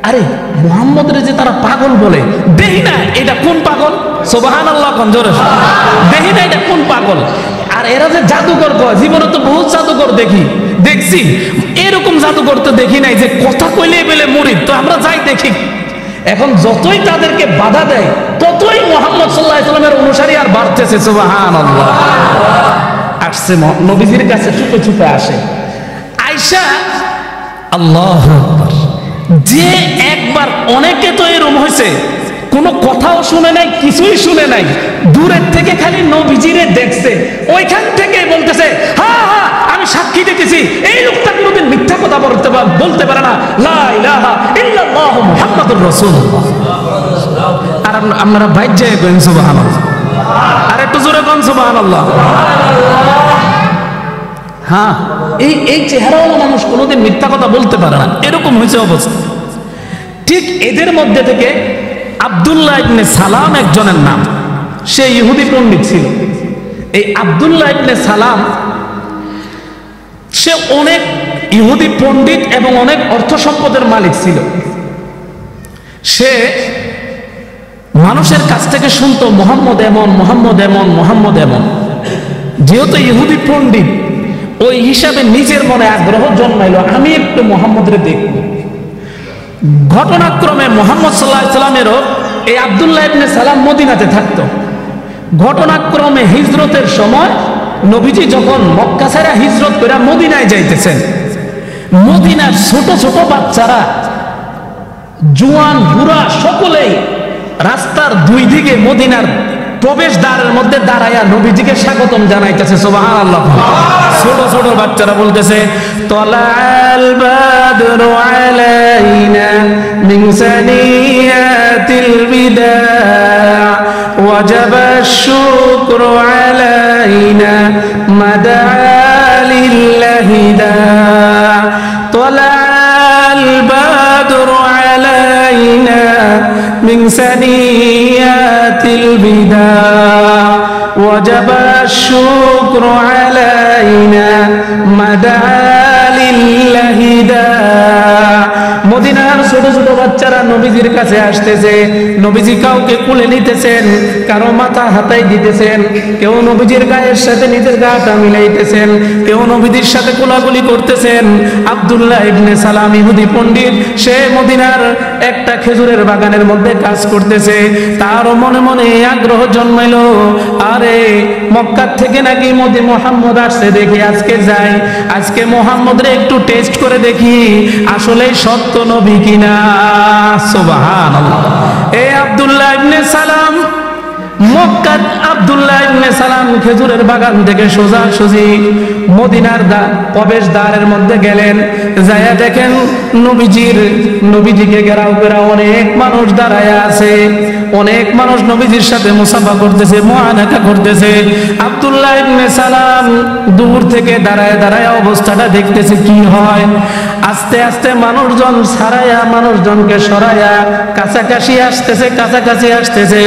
আরে মুহাম্মদের যে তারা পাগল বলে, দেখি না এটা কোন পাগল। সুবহানাল্লাহ। কঞ্জোরে দেখি না এটা কোন পাগল। আর এরা যে জাদুকর কয়, জীবনে তো বহুত জাদুকর দেখছি, এরকম জাদুকর তো দেখি নাই যে কথা কইলে বেলে মুরিদ। তো আমরা যাই দেখি। এখন যতই তাদেরকে বাধা দেয়, ততই মুহাম্মদ সাল্লাল্লাহু আলাইহি ওয়াসাল্লামের অনুসারী আর বাড়তেছে। সুবহানাল্লাহ। আসছে নবীজির কাছে, চুপে চুপে আসে, আয়েশা, আল্লাহু আকবার। যে একবার, অনেকে তো এরকম হয়েছে, কোনো কথাও শুনে নাই, কিছুই শুনে নাই, দূরের থেকে খালি নবীজিরে দেখছে, ওইখান থেকে বলতেছে, হ্যাঁ হ্যাঁ আমি সাক্ষী দেখেছি, এই লোকটা কোনোদিন মিথ্যা বলতে পারে না লা ইলাহা ইল্লাল্লাহু মুহাম্মাদুর রাসূলুল্লাহ। আর আমরা বাইজে কইন সুবহানাল্লাহ, আর একটু জোরে কোন সুবহানাল্লাহ। হ্যাঁ, এই চেহারাওয়ালা মানুষ কোনোদিন মিথ্যা কথা বলতে পারে না, এরকম হয়েছে অবস্থা। ঠিক এদের মধ্যে থেকে আব্দুল্লাহ ইবনে সালাম একজনের নাম, সে ইহুদি পণ্ডিত ছিল। এই আব্দুল্লাহ ইবনে সালাম সে অনেক ইহুদি পণ্ডিত এবং অনেক অর্থ সম্পদের মালিক ছিল। সে মানুষের কাছ থেকে শুনতো মোহাম্মদ এমন, মোহাম্মদ এমন, মোহাম্মদ এমন। যেহেতু ইহুদি পণ্ডিত, ওই হিসাবে নিজের মনে আগ্রহ জন্মাইল, আমি একটু মোহাম্মদরে দেখব। ঘটনাক্রমে মোহাম্মদ সাল্লাল্লাহু আলাইহি সাল্লামেরও এই আব্দুল্লাহ ইবনে সালাম মদিনাতে থাকতো। ঘটনাক্রমে হিজরতের সময় নবীজি যখন মক্কা ছেড়ে হিজরত করে মদিনায় যাইতেছেন, মদিনার ছোট ছোট বাচ্চারা, জোয়ান বুড়া সকলেই রাস্তার দুই দিকে মদিনার প্রবেশ দ্বারের মধ্যে দাঁড়ায়া নবীজিকে স্বাগতম জানাইতেছে। সুবহানাল্লাহ। ছোট ছোট বাচ্চারা বলতেছে তলাল বাদরু আলাইনা মিন সানিয়াতিল বিদা ওয়াজাবা শুকরু আলাইনা মাদা লিল্লাহি দা তলাল বাদরু আলাইনা মিন সানিয়াতিল বিদা ওয়াজাবা শুকরু আলাইনা মাদা লিল্লাহি দা। মদিনার ছোট ছোট বাচ্চারা নবীজির কাছে আসতেছে, নবীজি কাউকে কোলে নিতেছেন, কারো মাথা হাতাই দিতেছেন, কেউ নবীজির গায়ের সাথে নিজের গাটা মিলাইতেছেন, কেউ নবীজির সাথে কোলাকুলি করতেছেন। আব্দুল্লাহ ইবনে সালাম ইহুদি পণ্ডিত, সে মদিনার একটা খেজুরের বাগানের মধ্যে কাজ করতেছে। তারও মনে মনে আগ্রহ জন্মাইল, আরে মক্কা থেকে নাকি মুহাম্মদ আসছে, দেখি আজকে যাই, আজকে মুহাম্মদরে একটু টেস্ট করে দেখি আসলে সত্য নবী কিনা। সুবহানাল্লাহ। এই আব্দুল্লাহ ইবনে সালাম মক্কা, আব্দুল্লাহ ইবনে সালাম খেজুরের বাগান থেকে সোজাসুজি মদিনার প্রবেশ দ্বারের মধ্যে গেলেন। যায়া দেখেন নবীজিকে ঘেরাও করে অনেক মানুষ দাঁড়ায় আছে, অনেক মানুষ নবীজির সাথে মুসাফা করতেছে, মুআনাকা করতেছে। আব্দুল্লাহ ইবনে সালাম দূর থেকে দাঁড়ায় দাঁড়ায় অবস্থাটা দেখতেছে কি হয়। আস্তে আস্তে মানুষজন ছাড়াইয়া, মানুষজনকে সরাইয়া কাছাকাছি আসতেছে, কাছাকাছি আসতেছে।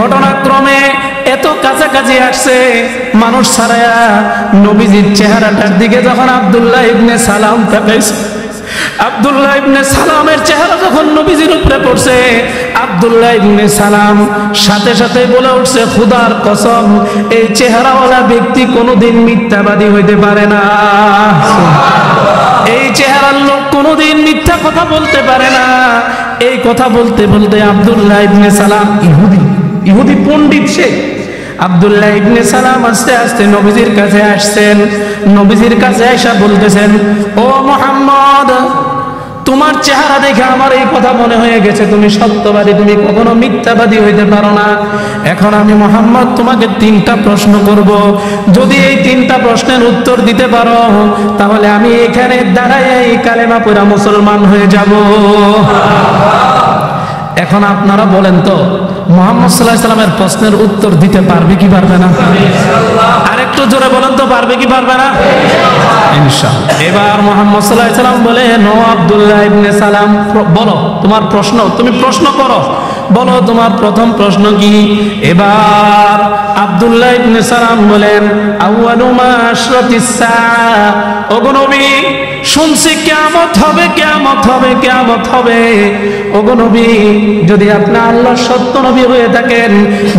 ঘটনাক্রমে এত কাছাকাছি আসছে, মানুষ ছাড়াইয়া নবীজির চেহারাটার দিকে যখন আব্দুল্লাহ ইবনে সালাম তাকাইছে, আব্দুল্লাহ ইবনে সালামের চেহারা যখন নবীজির উপরে পড়ছে, আব্দুল্লাহ ইবনে সালাম সাথে সাথে বলে উঠছে, খোদার কসম, এই চেহারাওয়ালা ব্যক্তি কোনোদিন মিথ্যাবাদী হইতে পারে না। এই চেহারার লোক কোনোদিন মিথ্যা কথা বলতে পারে না। এই কথা বলতে বলতে আব্দুল্লাহ ইবনে সালাম ইহুদি পণ্ডিত, সে আব্দুল্লাহ ইবনে সালাম আস্তে আস্তে নবীজির কাছে আসছেন। নবীজির কাছে এসে বলতেছেন, ও মুহাম্মদ, তোমার চেহারা দেখে আমার এই কথা মনে হয়ে গেছে তুমি সত্যবাদী, তুমি কখনো মিথ্যাবাদী হইতে পারো না। এখন আমি মুহাম্মদ তোমাকে 3টা প্রশ্ন করব, যদি এই 3টা প্রশ্নের উত্তর দিতে পারো তাহলে আমি এখানে দাঁড়ায় এই কালেমা পড়া মুসলমান হয়ে যাব। এখন আপনারা বলেন তো, মুহাম্মদ সাল্লাল্লাহু আলাইহি সাল্লামের প্রশ্নের উত্তর দিতে পারবে কি পারবে না? আরেকটু জোরে বলেন তো, পারবে কি পারবে না? ইনশাআল্লাহ। এবার মুহাম্মদ সাল্লাল্লাহু আলাইহি সাল্লাম বলেন, ও আব্দুল্লাহ ইবনে সালাম, বলো তোমার প্রশ্ন, তুমি প্রশ্ন করো, বলো তোমার প্রথম প্রশ্ন কি? এবার আব্দুল্লাহ ইবনে সালাম বলেন, আউয়ালু মা আশরাতিস সাআ, ওগো নবী, শুনছি কিয়ামত হবে, কিয়ামত হবে, কিয়ামত হবে। ওগো নবী, যদি আপনি আল্লাহর সত্য নবী হয়ে থাকেন,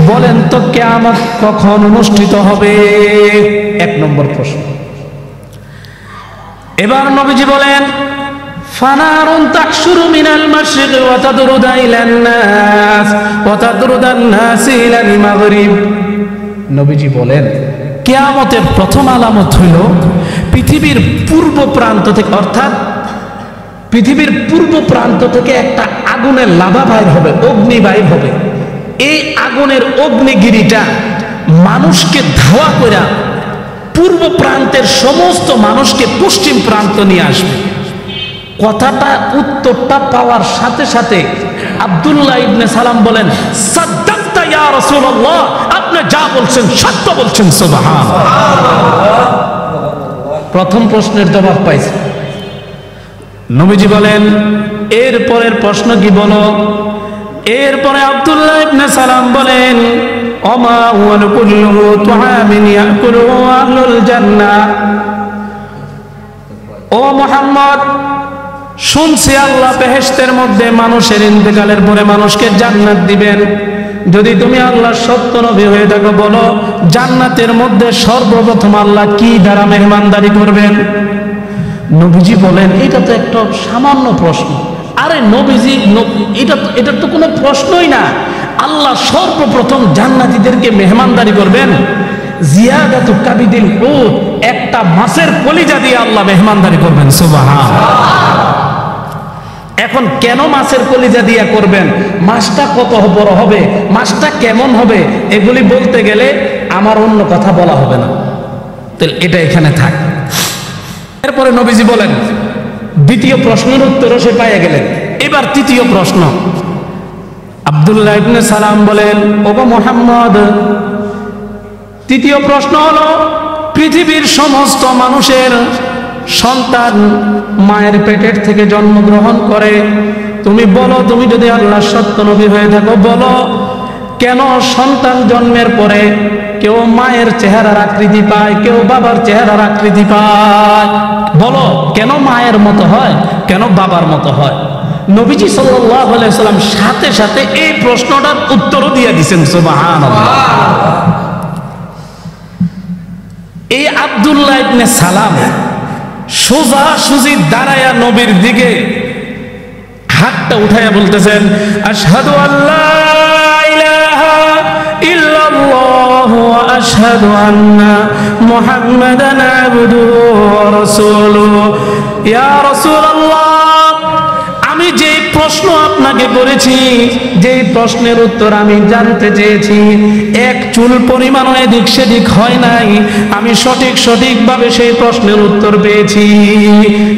বলেন তো কিয়ামত কখন অনুষ্ঠিত হবে? 1 নম্বর প্রশ্ন। এবার নবীজি বলেন, ফানারুন তাকশুরু মিনাল মাশরিক ওয়া তাদরুদু ইলান নাস ওয়া তাদরুদান নাস ইলাল মাগরিব। নবীজি বলেন, কিয়ামতের প্রথম আলামত হইল পৃথিবীর পূর্ব প্রান্ত থেকে, অর্থাৎ পৃথিবীর পূর্ব প্রান্ত থেকে একটা আগুনের লাভা বাইর হবে, অগ্নি বাইর হবে। এই আগুনের অগ্নিগিরিটা মানুষকে ধাওয়া করে পূর্ব প্রান্তের সমস্ত মানুষকে পশ্চিম প্রান্ত নিয়ে আসবে। কথাটা উত্তরটা পাওয়ার সাথে সাথে আব্দুল্লাহ ইবনে সালাম বলেন, সাদ্দাকতা ইয়া রাসূলুল্লাহ, আপনি যা বলছেন সত্য বলছেন। সুবহানাল্লাহ। প্রথম প্রশ্নের জবাব পাইছে। নবীজি বলেন, এর পরের প্রশ্ন কি বলো? এরপরে আব্দুল্লাহ ইবনে সালাম বলেন, ওমা ওয়াল কুল্লু তুআমিন ইয়াকুলু আহলুল জান্নাহ। ও মুহাম্মদ, শুনছি আল্লাহ বেহেশতের মধ্যে মানুষের ইন্তেকালের পরে মানুষকে জান্নাত দিবেন। যদি তুমি আল্লাহ সত্য নবী হয়ে থাকো, বলো জান্নাতের মধ্যে সর্বপ্রথম আল্লাহ কি দ্বারা মেহমানদারি করবেন? নবীজি বলেন, এটা তো একটা সামান্য প্রশ্ন। আরে নবীজি, এটা তো কোনো প্রশ্নই না। আল্লাহ সর্বপ্রথম জান্নাতীদেরকে মেহমানদারি করবেন জিয়াদাতু কাবিদিল হুত, একটা মাছের কলিজা দিয়ে আল্লাহ মেহমানদারি করবেন। সুবহানাল্লাহ। এখন কেন মাছের কলিজা দিয়া করবেন, মাছটা কত বড় হবে, মাছটা কেমন হবে, এগুলি বলতে গেলে আমার অন্য কথা বলা হবে না, তাহলে এটা এখানে থাক। এরপরে নবীজি বলেন, দ্বিতীয় প্রশ্নের উত্তরও সে পাইয়া গেলেন। এবার তৃতীয় প্রশ্ন। আব্দুল্লাহ ইবনে সালাম বলেন, ওগো মুহাম্মদ, তৃতীয় প্রশ্ন হলো, পৃথিবীর সমস্ত মানুষের সন্তান মায়ের পেটের থেকে জন্মগ্রহণ করে। তুমি বলো, তুমি যদি আল্লাহ সত্য নবী হয়ে থাকো, বলো কেন সন্তান জন্মের পরে কেউ মায়ের চেহারার আকৃতি পায়, কেউ বাবার চেহারার আকৃতি পায়? বলো কেন মায়ের মতো হয়, কেন বাবার মতো হয়? নবীজি সাল্লাল্লাহু আলাইহি সাল্লাম সাথে সাথে এই প্রশ্নটার উত্তরও দিয়ে দিয়েছেন। সুবহানাল্লাহ। এই আব্দুল্লাহ ইবনে সালাম সোজা সুজি দাঁড়ায়া নবীর দিকে হাতটা উঠাইয়া বলতেছেন, আশহাদু আল্লা ইলাহা ইল্লাল্লাহু ওয়া আশহাদু আন্না মুহাম্মাদান আবদুহু ওয়া রাসূলুহু। ইয়া রাসূলুল্লাহ, আমি যে প্রশ্ন আপনাকে করেছি, যে প্রশ্নের উত্তর আমি জানতে চেয়েছি, এক চুল পরিমাণও এদিক সেদিক হয় নাই। আমি সঠিকভাবে সেই প্রশ্নের উত্তর পেয়েছি।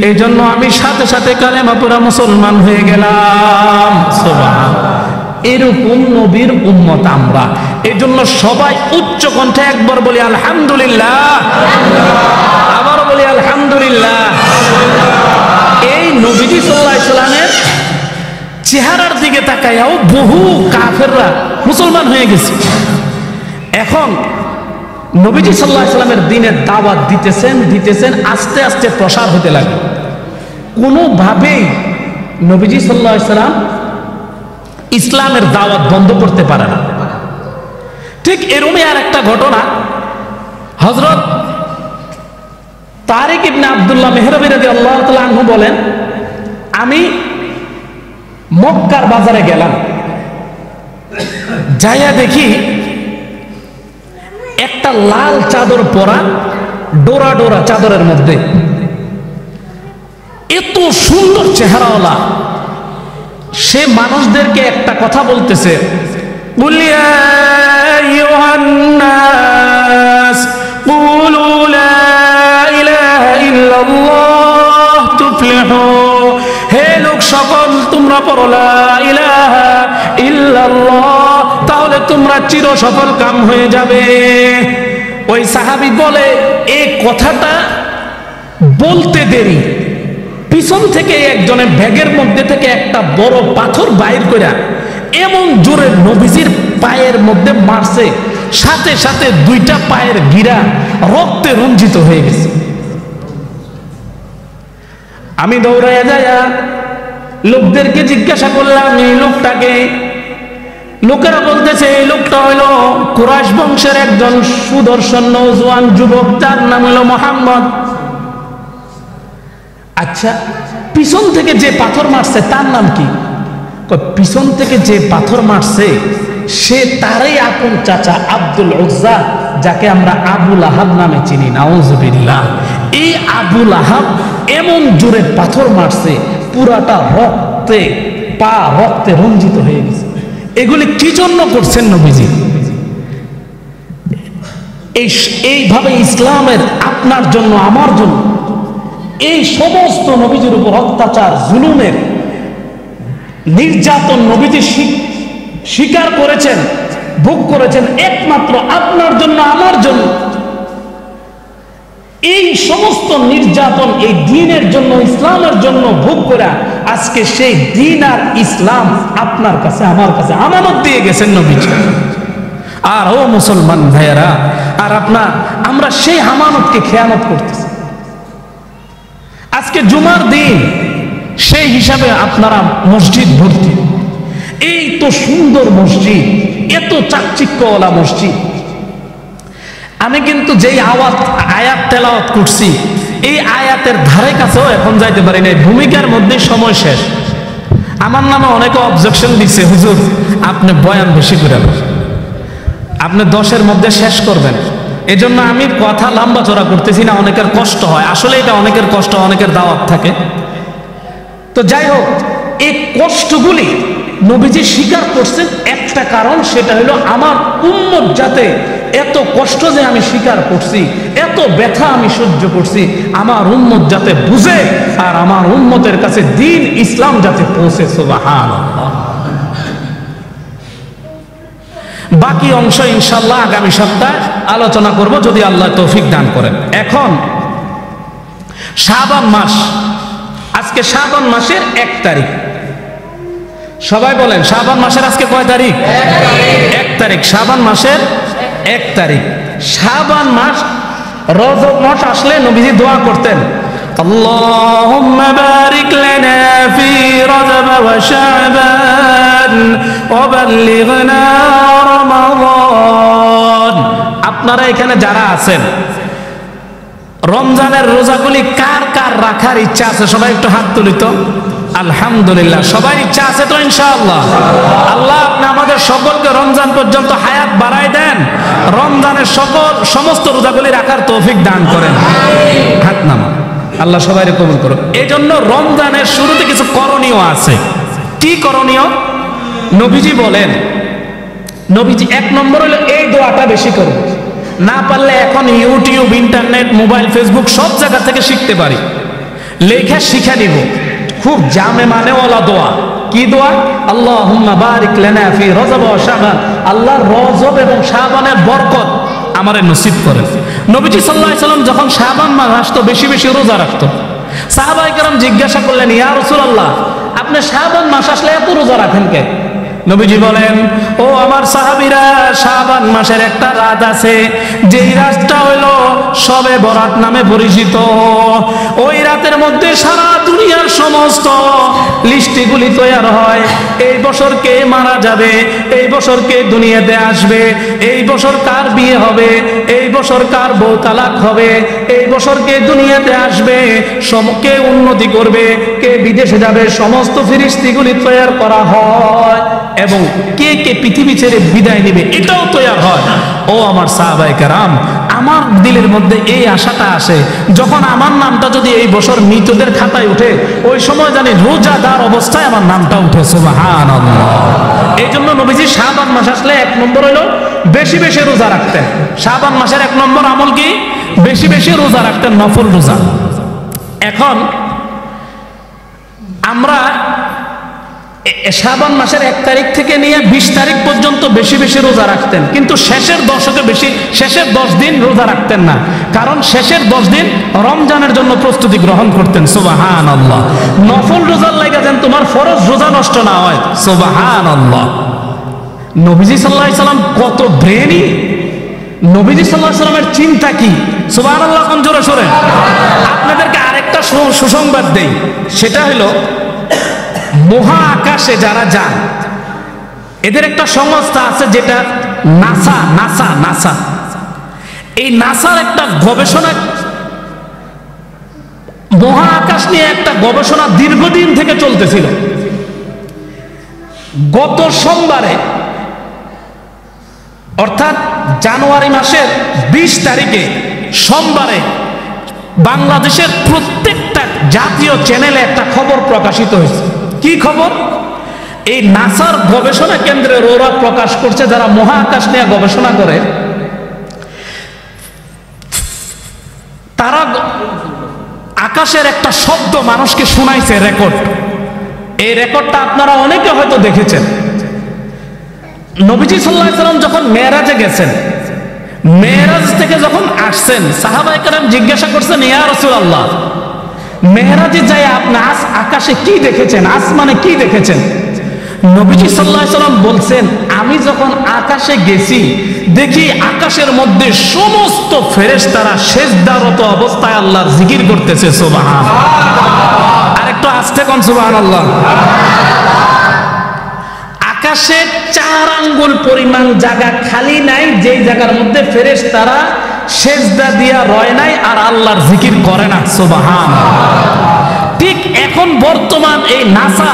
এই জন্য আমি সাথে সাথে কালেমা পড়া মুসলমান হয়ে গেলাম। সুবহানাল্লাহ। এরকম নবীর উম্মত আমরা। এই জন্য সবাই উচ্চ কণ্ঠে একবার বলি আলহামদুলিল্লাহ, আবারও বলি আলহামদুলিল্লাহ। এই নবীজি সাল্লাল্লাহু আলাইহি সাল্লামের চেহারার দিকে তাকায়াও বহু কাফেররা মুসলমান হয়ে গেছে। এখন নবীজি সাল্লাল্লাহু আলাইহি সাল্লামের দ্বীনের দাওয়াত দিতেছেন, আস্তে আস্তে প্রসার হতে লাগে। কোনোভাবেই নবীজি সাল্লাল্লাহু আলাইহি সাল্লাম ইসলামের দাওয়াত বন্ধ করতে পারে না। ঠিক এরকমই আর একটা ঘটনা, হযরত তারিক ইবনে আব্দুল্লাহ মেহরাবী রাদিয়াল্লাহু তাআলা আনহু বলেন, আমি মক্কার বাজারে গেলাম, যাইয়া দেখি একটা লাল চাদর পরা, ডোরা ডোরা চাদরের মধ্যে এত সুন্দর চেহারাওয়ালা সে মানুষদেরকে একটা কথা বলতেছে, বুলিয়া আইয়ুহান নাস কুলু লা ইলাহা ইল্লাল্লাহ তুফলিহু। হে লোক সকল, তোমরা পড়ো লা ইলাহা ইল্লাল্লাহ, তাহলে তোমরা চির সফল কাম হয়ে যাবে। ওই সাহাবী বলে, এই কথাটা বলতে দেরি, পিছন থেকে একজনের ব্যাগের মধ্যে থেকে একটা বড় পাথর বাইর করে এমন জোরে নবীজির পায়ের মধ্যে মারছে, সাথে সাথে দুইটা পায়ের গিরা রক্তে রঞ্জিত হয়ে গেছে। আমি দৌড়াইয়া যাইয়া লোকদেরকে জিজ্ঞাসা করলাম, এই লোকটাকে? লোকেরা বলতেছে, এই লোকটা হইল কুরাইশ বংশের একজন সুদর্শন নওজোয়ান যুবক, তার নাম হইল মুহাম্মদ। আচ্ছা, পিছন থেকে যে পাথর মারছে তার নাম কি? পিছন থেকে যে পাথর মারছে সে তারই আপন চাচা আব্দুল উজ্জা, যাকে আমরা আবুল আহাব নামে চিনি। নাউজুবিল্লাহ। এই আবুল আহাব এমন জোরে পাথর মারছে, পুরাটা রক্তে, পা রক্তে রঞ্জিত হয়ে গেছে। এগুলি কি জন্য করছেন নবীজি? এইভাবে ইসলামের আপনার জন্য, আমার জন্য এই সমস্ত নবীজির উপর অত্যাচার, জুলুমের, নির্যাতন নবীজি স্বীকার করেছেন, ভোগ করেছেন একমাত্র আপনার জন্য, আমার জন্য। এই সমস্ত নির্যাতন এই দ্বীনের জন্য, ইসলামের জন্য ভোগ করা, আজকে সেই দ্বীন আর ইসলাম আপনার কাছে, আমার কাছে আমানত দিয়ে গেছেন নবীজি। আর ও মুসলমান ভাইয়েরা, আর আমরা সেই আমানতকে খেয়ানত করতেছি। আজকে জুমার দিন, সেই হিসাবে আপনারা মসজিদ ভর্তি। এই তো সুন্দর মসজিদ, এত চাকচিক্যওয়ালা মসজিদ। আমি কিন্তু যেই আয়াত তেলাওয়াত করছি, এই আয়াতের ধারে কাছেও এখন যাইতে পারি নাই, ভূমিকার মধ্যে সময় শেষ। আমার নামে অনেকে অবজেকশন দিচ্ছে, হুজুর আপনি বয়ান বেশি করে, আপনি 10-এর মধ্যে শেষ করবেন। এজন্য আমি কথা লম্বা চড়া করতেছি না, অনেকের কষ্ট হয়। আসলে এটা অনেকের কষ্ট, অনেকের দাওয়াত থাকে। তো যাই হোক, এই কষ্টগুলি নবীজি স্বীকার করছেন একটা কারণ, সেটা হলো আমার উম্মত যাতে, এত কষ্ট যে আমি স্বীকার করছি, এত ব্যথা আমি সহ্য করছি, আমার উম্মত যাতে বুঝে আর আমার উম্মতের কাছে দ্বীন ইসলাম যাতে পৌঁছে। সুবহানাল্লাহ। বাকি অংশ ইনশাআল্লাহ আগামী সপ্তাহে আলোচনা করব, যদি আল্লাহ তৌফিক দান করেন। এখন শাবান মাস, আজকে শাবান মাসের 1 তারিখ। সবাই বলেন শাবান মাসের আজকে কয় তারিখ? 1 তারিখ। শাবান মাসের 1 তারিখ। শাবান মাস, রজব মাস আসলে নবীজি দোয়া করতেন, আল্লাহুম্মা বারিক লানা ফি রজব ওয়া শাবান ওয়া বাল্লিগনা রমাদান। আপনারা এখানে যারা আছেন, রমজানের রোজাগুলি কার কার রাখার ইচ্ছা আছে? সবাই একটু হাত তুলি তো। আলহামদুলিল্লাহ, সবাই ইচ্ছা আছে তো ইনশাআল্লাহ। আল্লাহ আপনি আমাদের সকলকে রমজান পর্যন্ত হায়াত বাড়াই দেন, রমজানের সমস্ত রোজাগুলি রাখার তৌফিক দান করেন। হাত নামা, আল্লাহ সবাই কবুল করুন। এই জন্য রমজানের শুরুতে কিছু করণীয় আছে। কি করণীয়? নবীজি বলেন, নবীজি 1 নম্বর হলো এই দোয়াটা বেশি করুন। না পারলে এখন ইউটিউব, ইন্টারনেট, মোবাইল, ফেসবুক সব জায়গা থেকে শিখতে পারি, লেখা শিখে নিব। খুব জামে মানেওয়ালা দোয়া। কি দোয়া? আল্লাহুম্মা বারিক লানা ফি রজব ওয়া শাবান। আল্লাহ রজব এবং শাবানের বরকত আমারে নসিব করেন। নবীজি সাল্লাল্লাহু আলাইহি সাল্লাম যখন শাবান মাস আসতো, বেশি বেশি রোজা রাখতো। সাহাবায়ে কেরাম জিজ্ঞাসা করলেন, ইয়া রাসূলুল্লাহ, আপনি শাবান মাস আসলে এত রোজা রাখেন কেন? নবীজি বলেন, ও আমার সাহাবীরা, শাবান মাসের একটা রাত আছে, যেই রাতটা হলো শবে বরাত নামে পরিচিত। ওই রাতের মধ্যে সারা দুনিয়ার সমস্ত লিস্টিগুলি তৈরি হয়। এই বছর কে মারা যাবে, এই বছর কে দুনিয়াতে আসবে, এই বছর কার বিয়ে হবে, এই বছর কার বউ তালাক হবে, এই বছর কে দুনিয়াতে আসবে, কে উন্নতি করবে, কে বিদেশে যাবে, সমস্ত ফেরেশতাগুলি তৈরি করা হয়। এবং কে কে পৃথিবী ছেড়ে বিদায় নেবে, এটাও তৈরি হয়। ও আমার সাহাবায়ে কেরাম, আমার দিলের মধ্যে এই আশাটা আসে, যখন আমার নামটা যদি এই বছর মৃতদের খাতায় উঠে, ওই সময় জানি রোজাদার অবস্থায় আমার নামটা উঠে। সুবহানাল্লাহ। এই জন্য নবীজি শাবান মাস আসলে 1 নম্বর হলো বেশি বেশি রোজা রাখতেন। শাবান মাসের 1 নম্বর আমল কি? বেশি বেশি রোজা রাখতেন, নফল রোজা। এখন আমরা শাবান মাসের 1 তারিখ থেকে নিয়ে 20 তারিখ পর্যন্ত বেশি বেশি রোজা রাখতেন, কিন্তু শেষের 10 দিন রোজা রাখতেন না, কারণ শেষের 10 দিন রমজানের জন্য প্রস্তুতি গ্রহণ করতেন। সুবহানাল্লাহ। নফল রোজার লাগা যেন তোমার ফরজ রোজা নষ্ট না হয়। সুবহানাল্লাহ। নবীজি সাল্লাল্লাহু আলাইহি সাল্লাম কত ব্রেনি! নবীজি সাল্লাল্লাহু আলাইহি সাল্লামের চিন্তা কি! সুবহানাল্লাহ। কোন জোরে সরে আপনাদেরকে আরেকটা সুসংবাদ দেই, সেটা হলো মহা আকাশে যারা যান, এদের একটা সংস্থা আছে যেটা নাসা। এই নাসার একটা গবেষণা, মহা আকাশ নিয়ে একটা গবেষণা দীর্ঘদিন থেকে চলতেছিল। গত সোমবারে, অর্থাৎ জানুয়ারি মাসের 20 তারিখে সোমবারে, বাংলাদেশের প্রত্যেকটা জাতীয় চ্যানেলে একটা খবর প্রকাশিত হয়েছে। কি খবর? এই নাসার গবেষণা কেন্দ্রের ওরা প্রকাশ করছে, যারা মহাকাশ নিয়ে গবেষণা করে, তারা আকাশের একটা শব্দ মানুষকে শোনাইছে, রেকর্ড। এই রেকর্ডটা আপনারা অনেকে হয়তো দেখেছেন। নবীজি সাল্লাল্লাহু আলাইহি সাল্লাম যখন মেরাজে গেছেন, মেরাজ থেকে যখন আসছেন, সাহাবায়ে কেরাম জিজ্ঞাসা করছেন, ইয়া রাসূলুল্লাহ, মেরাজে যায় আপনি আকাশে কি দেখেছেন, আসমানে কি দেখেছেন? নবীজি সাল্লাল্লাহু আলাইহি সাল্লাম বলছেন, আমি যখন আকাশে গেছি দেখি আকাশের মধ্যে সমস্ত ফেরেশতারা সিজদারত অবস্থায় আল্লাহর জিকির করতেছে। সুবহানাল্লাহ। আরেকটু আস্তে কোন সুবহানাল্লাহ। আকাশে 4 আঙ্গুল পরিমাণ জায়গা খালি নাই যেই জায়গার মধ্যে ফেরেশতারা সিজদা দিয়া রয় নাই আর আল্লাহর জিকির করে না। সুবহানাল্লাহ। ঠিক এখন বর্তমান এই নাসা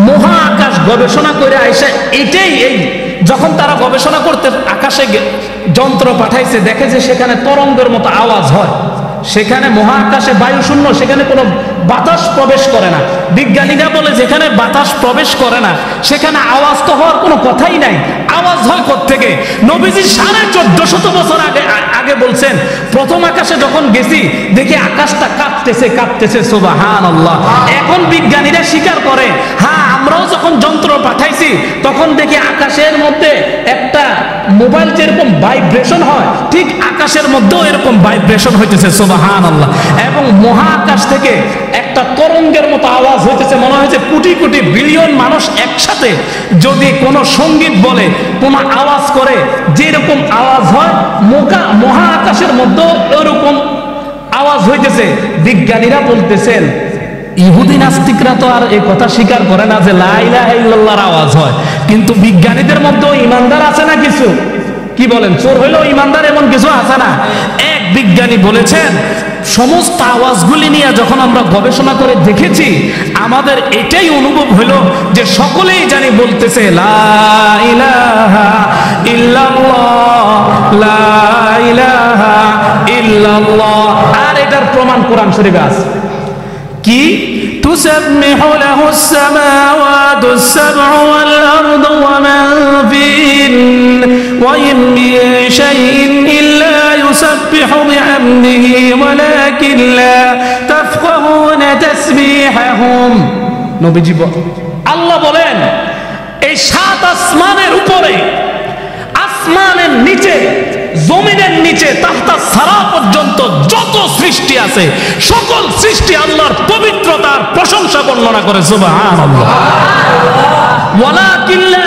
মহাকাশ গবেষণা করে আইসা এটাই, এই যখন তারা গবেষণা করতে আকাশে যন্ত্র পাঠাইছে, দেখে যে সেখানে তরঙ্গের মতো আওয়াজ হয়, সেখানে মহাকাশে বায়ু শূন্য, সেখানে কোনো বাতাস প্রবেশ করে না। বিজ্ঞানীরা বলে যেখানে বাতাস প্রবেশ করে না সেখানে আওয়াজ তো হওয়ার কোনো কথাই নাই, আওয়াজ হয় কোত্থেকে? নবীজি 1450 বছর আগে বলছেন, প্রথম আকাশে যখন গেছি দেখি আকাশটা কাঁপতেছে। সুবহানাল্লাহ। এখন বিজ্ঞানীরা স্বীকার করে, হ্যাঁ আমরাও যখন যন্ত্র পাঠাইছি তখন দেখি আকাশের মধ্যে একটা মোবাইল যেরকম ভাইব্রেশন হয় ঠিক আকাশের মধ্যেও এরকম ভাইব্রেশন হইতেছে। সুবহানাল্লাহ। এবং মহাকাশ থেকে একটা তরঙ্গের মতো আওয়াজ হইতেছে, মনে হয়েছে কোটি কোটি বিলিয়ন মানুষ একসাথে যদি কোনো সঙ্গীত বলে, কোনো আওয়াজ করে, যেরকম আওয়াজ হয় মহাকাশের মধ্যেও এরকম আওয়াজ হইতেছে। বিজ্ঞানীরা বলতেছেন, ইহুদি নাস্তিকরা তো আর এই কথা স্বীকার করে না যে লা ইলাহা ইল্লাল্লাহর আওয়াজ হয়, কিন্তু বিজ্ঞানীদের মধ্যেও ইমানদার আছে না কিছু? কি বলেন, চোর হইলেও ইমানদার এমন কিছু আছে না? এক বিজ্ঞানী বলেছেন, সমস্ত আওয়াজগুলি নিয়ে যখন আমরা গবেষণা করে দেখেছি আমাদের এটাই অনুভব হলো যে সকলেই জানি বলতেছে লা ইলাহা ইল্লাল্লাহ, লা ইলাহা ইল্লাল্লাহ। আর এটার প্রমাণ কোরআন শরীফে আছে। কি? তুসাব্বিহু লাহুস সামাওয়াতুস সাব'ু ওয়াল আরদু ওয়া মান ফিহিন ওয়া ইন মিন শাইইন ইল্লা ইউসাব্বিহু বিহামদিহি ওয়ালাকিন লা তাফকাহুনা তাসবিহাহুম। নবীজি আল্লাহ বলেন, এই 7 আসমানের উপরে, আসমানের নিচে, জমিনের নিচে, তাহতা সারা পর্যন্ত যত সৃষ্টি আছে সকল সৃষ্টি আল্লাহর পবিত্রতার প্রশংসা বর্ণনা করে। সুবহানাল্লাহ। ওয়ালাকিন লা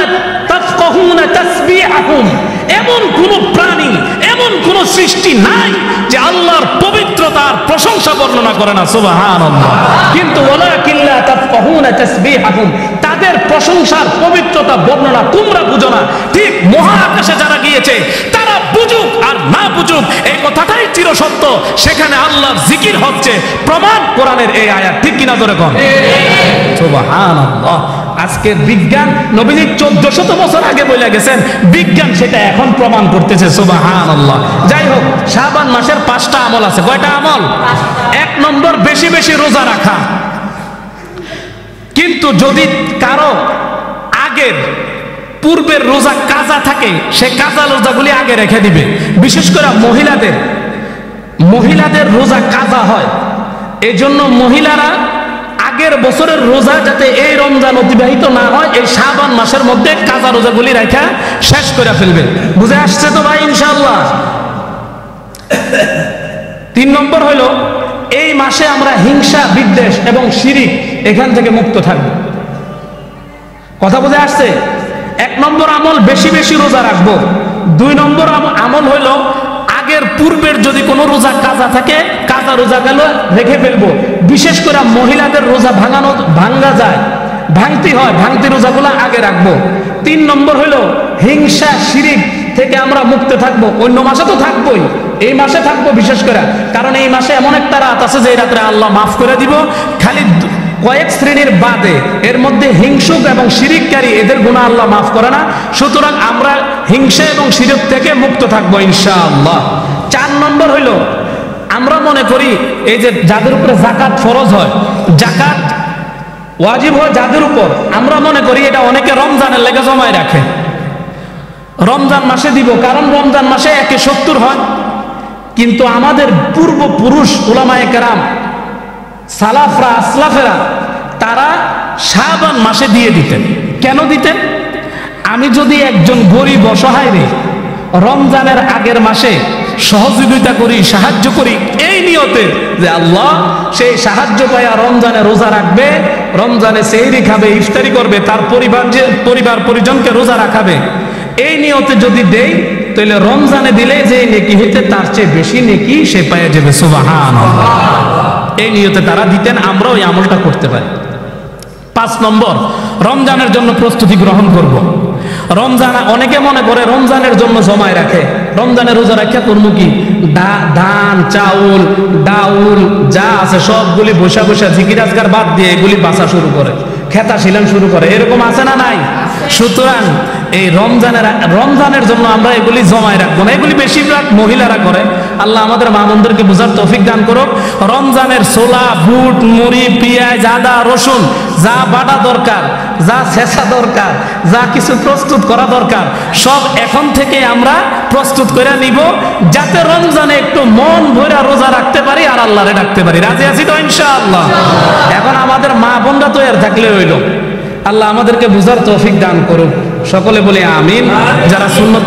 তাফকাহুনা তাসবিহাহুম। এমন কোন প্রাণী, এমন কোন সৃষ্টি নাই যে আল্লাহর পবিত্রতার প্রশংসা বর্ণনা করে না। সুবহানাল্লাহ। কিন্তু ওয়ালাকিন লা তাফকাহুনা তাসবিহাহুম, তাদের প্রশংসার পবিত্রতা বর্ণনা তোমরা বুঝো না। ঠিক মহাকাশে যারা গিয়েছে তারা বুঝুক আর না বুঝুক এই কথাটাই চিরসত্য, সেখানে আল্লাহর জিকির হচ্ছে। প্রমাণ কোরআনের এই আয়াত। ঠিক কিনা ধরে কোন? সুবহানাল্লাহ। আজকের বিজ্ঞান নবীজি 1400 বছর আগে বলে গেছেন, বিজ্ঞান সেটা এখন প্রমাণ করতেছে। সুবহানাল্লাহ। যাই হোক, শাবান মাসের 5টা আমল আছে। কয়টা আমল? 1 নম্বর, বেশি বেশি রোজা রাখা। কিন্তু যদি কারো আগের পূর্বের রোজা কাজা থাকে, সে কাজা রোজাগুলি আগে রেখে দিবে। বিশেষ করে মহিলাদের রোজা কাজা হয়, এই জন্য মহিলারা আগের বছরের রোজা যাতে এই রমজান অতিবাহিত না হয়, এই শাবান মাসের মধ্যে কাজা রোজাগুলি রেখা শেষ করে ফেলবে। বুঝে আসছে তো ভাই ইনশাআল্লাহ? 3 নম্বর হলো, এই মাসে আমরা হিংসা, বিদ্বেষ এবং শিরিক এখান থেকে মুক্ত থাকব। কথা বুঝে আসছে? 1 নম্বর আমল, বেশি বেশি রোজা রাখবো। 2 নম্বর আমল হইল, আগের পূর্বের যদি কোনো রোজা কাজা থাকে, কাজা রোজা গেল রেখে ফেলবো। বিশেষ করে মহিলাদের রোজা ভাঙা যায়, ভাঙতি হয়, ভাঙতি রোজাগুলো আগে রাখবো। 3 নম্বর হইলো, হিংসা শিরিক থেকে আমরা মুক্ত থাকবো। অন্য মাসে তো থাকবোই, এই মাসে থাকবো বিশেষ করে, কারণ এই মাসে এমন একটা রাত আছে যে রাত্রে আল্লাহ মাফ করে দিব। খালি কয়েক শ্রেণীর বাদে, এর মধ্যে হিংসুক এবং শিরিককারী, এদের গুনাহ আল্লাহ মাফ করে না। সুতরাং আমরা হিংসা এবং শিরিক থেকে মুক্ত থাকবো ইনশাআল্লাহ। 4 নম্বর হইল, আমরা মনে করি এই যে যাদের উপরে যাকাত ফরজ হয়, যাকাত ওয়াজিব হয় যাদের উপর, আমরা মনে করি এটা অনেকে রমজানের লেগে জমায় রাখে, রমজান মাসে দিব, কারণ রমজান মাসে 1/70 হয়। কিন্তু আমাদের পূর্বপুরুষ উলামায়ে কেরাম সালাফরা আসলাফেরা তারা শাবান মাসে দিয়ে দিতেন। কেন দিতেন? আমি যদি একজন গরিব অসহায় রে রমজানের আগের মাসে সহযোগিতা করি, সাহায্য করি, এই নিয়তে যে আল্লাহ সেই সাহায্য পায়া রমজানে রোজা রাখবে, রমজানে সেহরি খাবে, ইফতারি করবে, তার পরিবার পরিজনকে রোজা রাখাবে, এই নিয়তে যদি দেই তাহলে রমজানে দিলে যে নেকি হইতে তার চেয়ে বেশি নেকি সে পাওয়া যাবে। সুবহানাল্লাহ। এই নিয়তে তারা দিতেন। আমরাও এই আমলটা করতে পারি। 5 নম্বর, রমজানের জন্য প্রস্তুতি গ্রহণ করব। রমজান অনেকে মনে করে রমজানের জন্য জমায় রাখে, রমজানের রোজা রাখা করবো কি, ধান চাউল ডাউল যা আছে সবগুলি বসা বসা জিকির আজকার বাদ দিয়ে এগুলি বাঁচা শুরু করে, খেতা শিলান শুরু করে, এরকম আছে না নাই? সুতরাং এই রমজানের জন্য আমরা এগুলি জমায় রাখবো না। এগুলি বেশিরভাগ মহিলারা করে। আল্লাহ আমাদের মা বোনদেরকে বোঝার তৌফিক দান করুক। রমজানের ছোলা বুট মুড়ি পেঁয়াজ আদা রসুন যা বাটা দরকার, যা ছেঁচা দরকার, যা কিছু প্রস্তুত করা দরকার সব এখন থেকে আমরা প্রস্তুত করে নিব, যাতে রমজানে একটু মন ভরা রোজা রাখতে পারি আর আল্লাহরে ডাকতে পারি। রাজি আছি তো ইনশাআল্লাহ? এখন আমাদের মা বোনরা তো এর থাকলে হইল। আল্লাহ আমাদেরকে বুঝার তৌফিক দান করুক। সকলে বলি আমিন। যারা সুন্নত